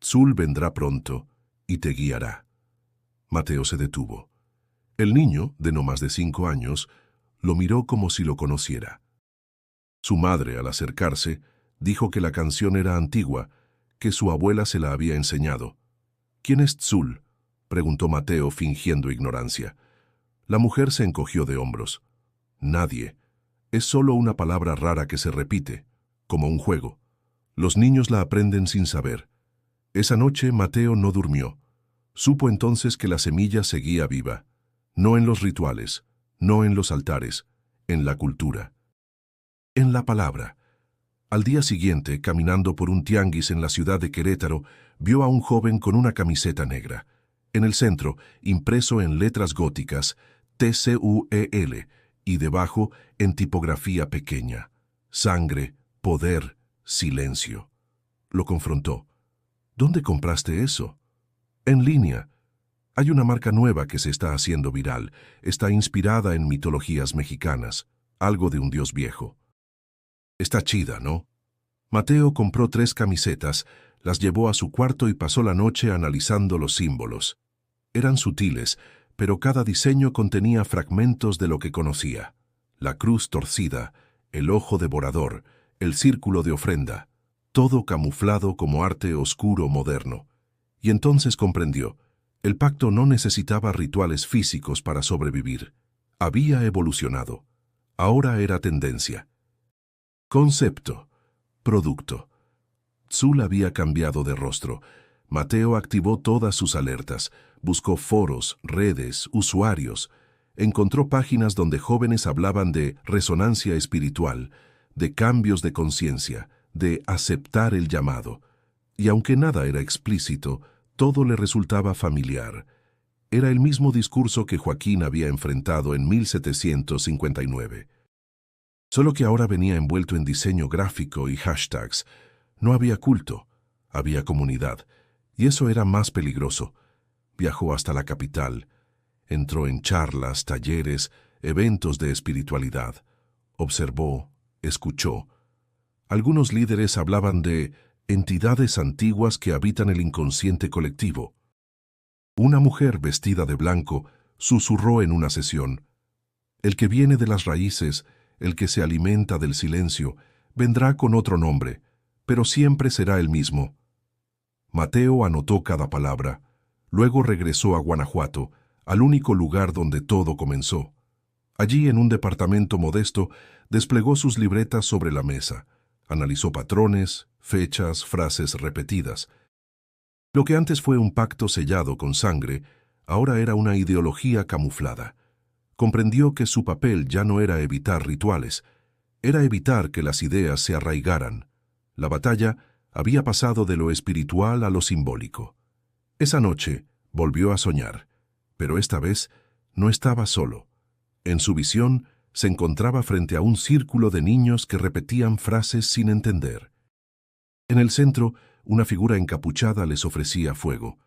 Tzul vendrá pronto y te guiará. Mateo se detuvo. El niño, de no más de 5 años, lo miró como si lo conociera. Su madre, al acercarse, dijo que la canción era antigua, que su abuela se la había enseñado. ¿Quién es Tzul?, preguntó Mateo fingiendo ignorancia. La mujer se encogió de hombros. Nadie. Es solo una palabra rara que se repite, como un juego. Los niños la aprenden sin saber. Esa noche Mateo no durmió. Supo entonces que la semilla seguía viva, no en los rituales, no en los altares, en la cultura. En la palabra. Al día siguiente, caminando por un tianguis en la ciudad de Querétaro, vio a un joven con una camiseta negra. En el centro, impreso en letras góticas, TCUEL, y debajo, en tipografía pequeña, sangre, poder, silencio. Lo confrontó. ¿Dónde compraste eso? En línea. Hay una marca nueva que se está haciendo viral. Está inspirada en mitologías mexicanas, algo de un dios viejo. Está chida, ¿no? Mateo compró 3 camisetas, las llevó a su cuarto y pasó la noche analizando los símbolos. Eran sutiles, pero cada diseño contenía fragmentos de lo que conocía. La cruz torcida, el ojo devorador, el círculo de ofrenda, todo camuflado como arte oscuro moderno. Y entonces comprendió, el pacto no necesitaba rituales físicos para sobrevivir. Había evolucionado. Ahora era tendencia. Concepto. Producto. Tzul había cambiado de rostro. Mateo activó todas sus alertas, buscó foros, redes, usuarios. Encontró páginas donde jóvenes hablaban de resonancia espiritual, de cambios de conciencia, de aceptar el llamado. Y aunque nada era explícito, todo le resultaba familiar. Era el mismo discurso que Joaquín había enfrentado en 1759. Solo que ahora venía envuelto en diseño gráfico y hashtags. No había culto, había comunidad, y eso era más peligroso. Viajó hasta la capital, entró en charlas, talleres, eventos de espiritualidad. Observó, escuchó. Algunos líderes hablaban de entidades antiguas que habitan el inconsciente colectivo. Una mujer vestida de blanco susurró en una sesión: el que viene de las raíces, el que se alimenta del silencio, vendrá con otro nombre, pero siempre será el mismo. Mateo anotó cada palabra. Luego regresó a Guanajuato, al único lugar donde todo comenzó. Allí, en un departamento modesto, desplegó sus libretas sobre la mesa. Analizó patrones, fechas, frases repetidas. Lo que antes fue un pacto sellado con sangre, ahora era una ideología camuflada. Comprendió que su papel ya no era evitar rituales, era evitar que las ideas se arraigaran. La batalla había pasado de lo espiritual a lo simbólico. Esa noche volvió a soñar, pero esta vez no estaba solo. En su visión se encontraba frente a un círculo de niños que repetían frases sin entender. En el centro, una figura encapuchada les ofrecía fuego.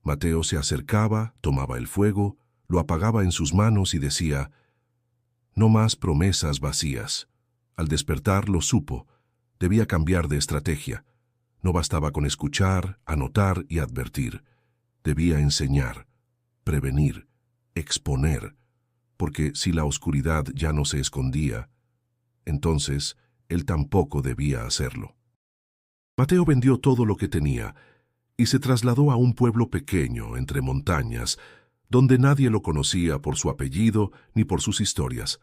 Mateo se acercaba, tomaba el fuego, lo apagaba en sus manos y decía: no más promesas vacías. Al despertar lo supo, debía cambiar de estrategia. No bastaba con escuchar, anotar y advertir. Debía enseñar, prevenir, exponer, porque si la oscuridad ya no se escondía, entonces él tampoco debía hacerlo. Mateo vendió todo lo que tenía y se trasladó a un pueblo pequeño entre montañas, donde nadie lo conocía por su apellido ni por sus historias.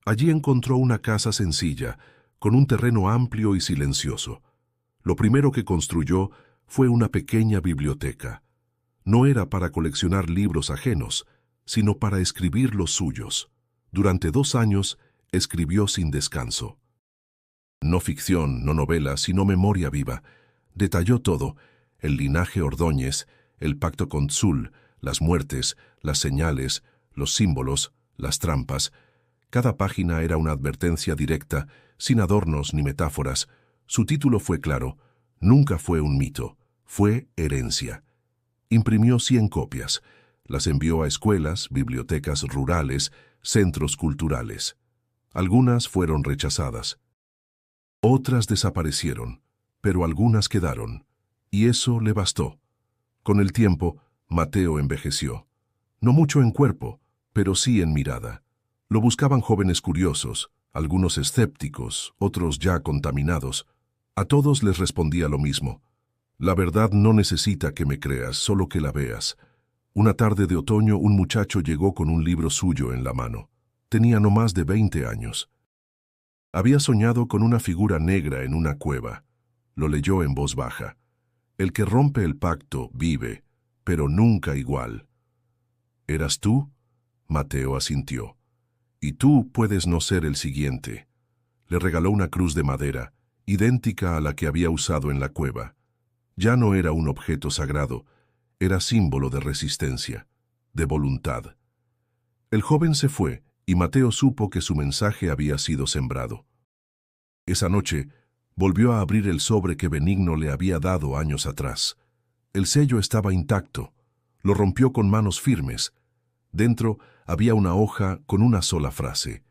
Allí encontró una casa sencilla, con un terreno amplio y silencioso. Lo primero que construyó fue una pequeña biblioteca. No era para coleccionar libros ajenos, sino para escribir los suyos. Durante 2 años escribió sin descanso. No ficción, no novela, sino memoria viva. Detalló todo: el linaje Ordóñez, el pacto con Tzul, las muertes, las señales, los símbolos, las trampas. Cada página era una advertencia directa, sin adornos ni metáforas. Su título fue claro: nunca fue un mito, fue herencia. Imprimió 100 copias. Las envió a escuelas, bibliotecas rurales, centros culturales. Algunas fueron rechazadas. Otras desaparecieron, pero algunas quedaron, y eso le bastó. Con el tiempo, Mateo envejeció. No mucho en cuerpo, pero sí en mirada. Lo buscaban jóvenes curiosos, algunos escépticos, otros ya contaminados. A todos les respondía lo mismo: la verdad no necesita que me creas, solo que la veas. Una tarde de otoño, un muchacho llegó con un libro suyo en la mano. Tenía no más de 20 años. Había soñado con una figura negra en una cueva. Lo leyó en voz baja: el que rompe el pacto vive, pero nunca igual. ¿Eras tú? Mateo asintió. Y tú puedes no ser el siguiente. Le regaló una cruz de madera, idéntica a la que había usado en la cueva. Ya no era un objeto sagrado, era símbolo de resistencia, de voluntad. El joven se fue, y Mateo supo que su mensaje había sido sembrado. Esa noche, volvió a abrir el sobre que Benigno le había dado años atrás. El sello estaba intacto. Lo rompió con manos firmes. Dentro había una hoja con una sola frase: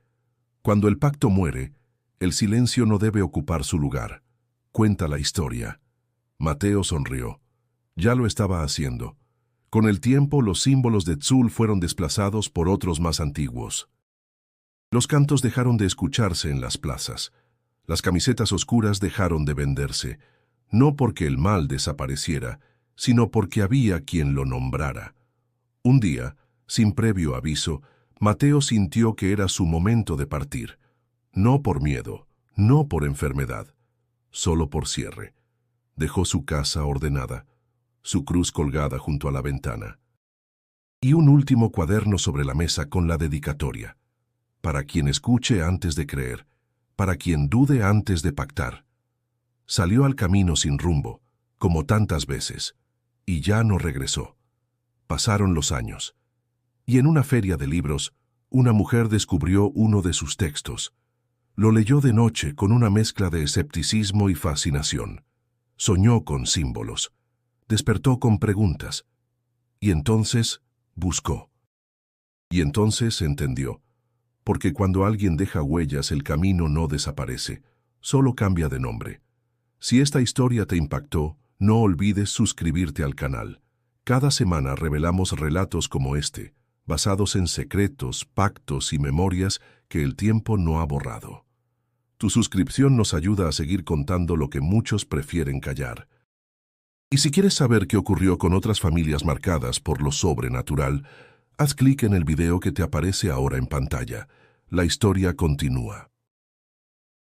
cuando el pacto muere, el silencio no debe ocupar su lugar. Cuenta la historia. Mateo sonrió. Ya lo estaba haciendo. Con el tiempo, los símbolos de Tzul fueron desplazados por otros más antiguos. Los cantos dejaron de escucharse en las plazas. Las camisetas oscuras dejaron de venderse, no porque el mal desapareciera, sino porque había quien lo nombrara. Un día, sin previo aviso, Mateo sintió que era su momento de partir. No por miedo, no por enfermedad, solo por cierre. Dejó su casa ordenada, su cruz colgada junto a la ventana, y un último cuaderno sobre la mesa con la dedicatoria: para quien escuche antes de creer, para quien dude antes de pactar. Salió al camino sin rumbo, como tantas veces, y ya no regresó. Pasaron los años, y en una feria de libros, una mujer descubrió uno de sus textos. Lo leyó de noche con una mezcla de escepticismo y fascinación. Soñó con símbolos, despertó con preguntas, y entonces buscó. Y entonces entendió, porque cuando alguien deja huellas, el camino no desaparece, solo cambia de nombre. Si esta historia te impactó, no olvides suscribirte al canal. Cada semana revelamos relatos como este, basados en secretos, pactos y memorias que el tiempo no ha borrado. Tu suscripción nos ayuda a seguir contando lo que muchos prefieren callar. Y si quieres saber qué ocurrió con otras familias marcadas por lo sobrenatural, haz clic en el video que te aparece ahora en pantalla. La historia continúa.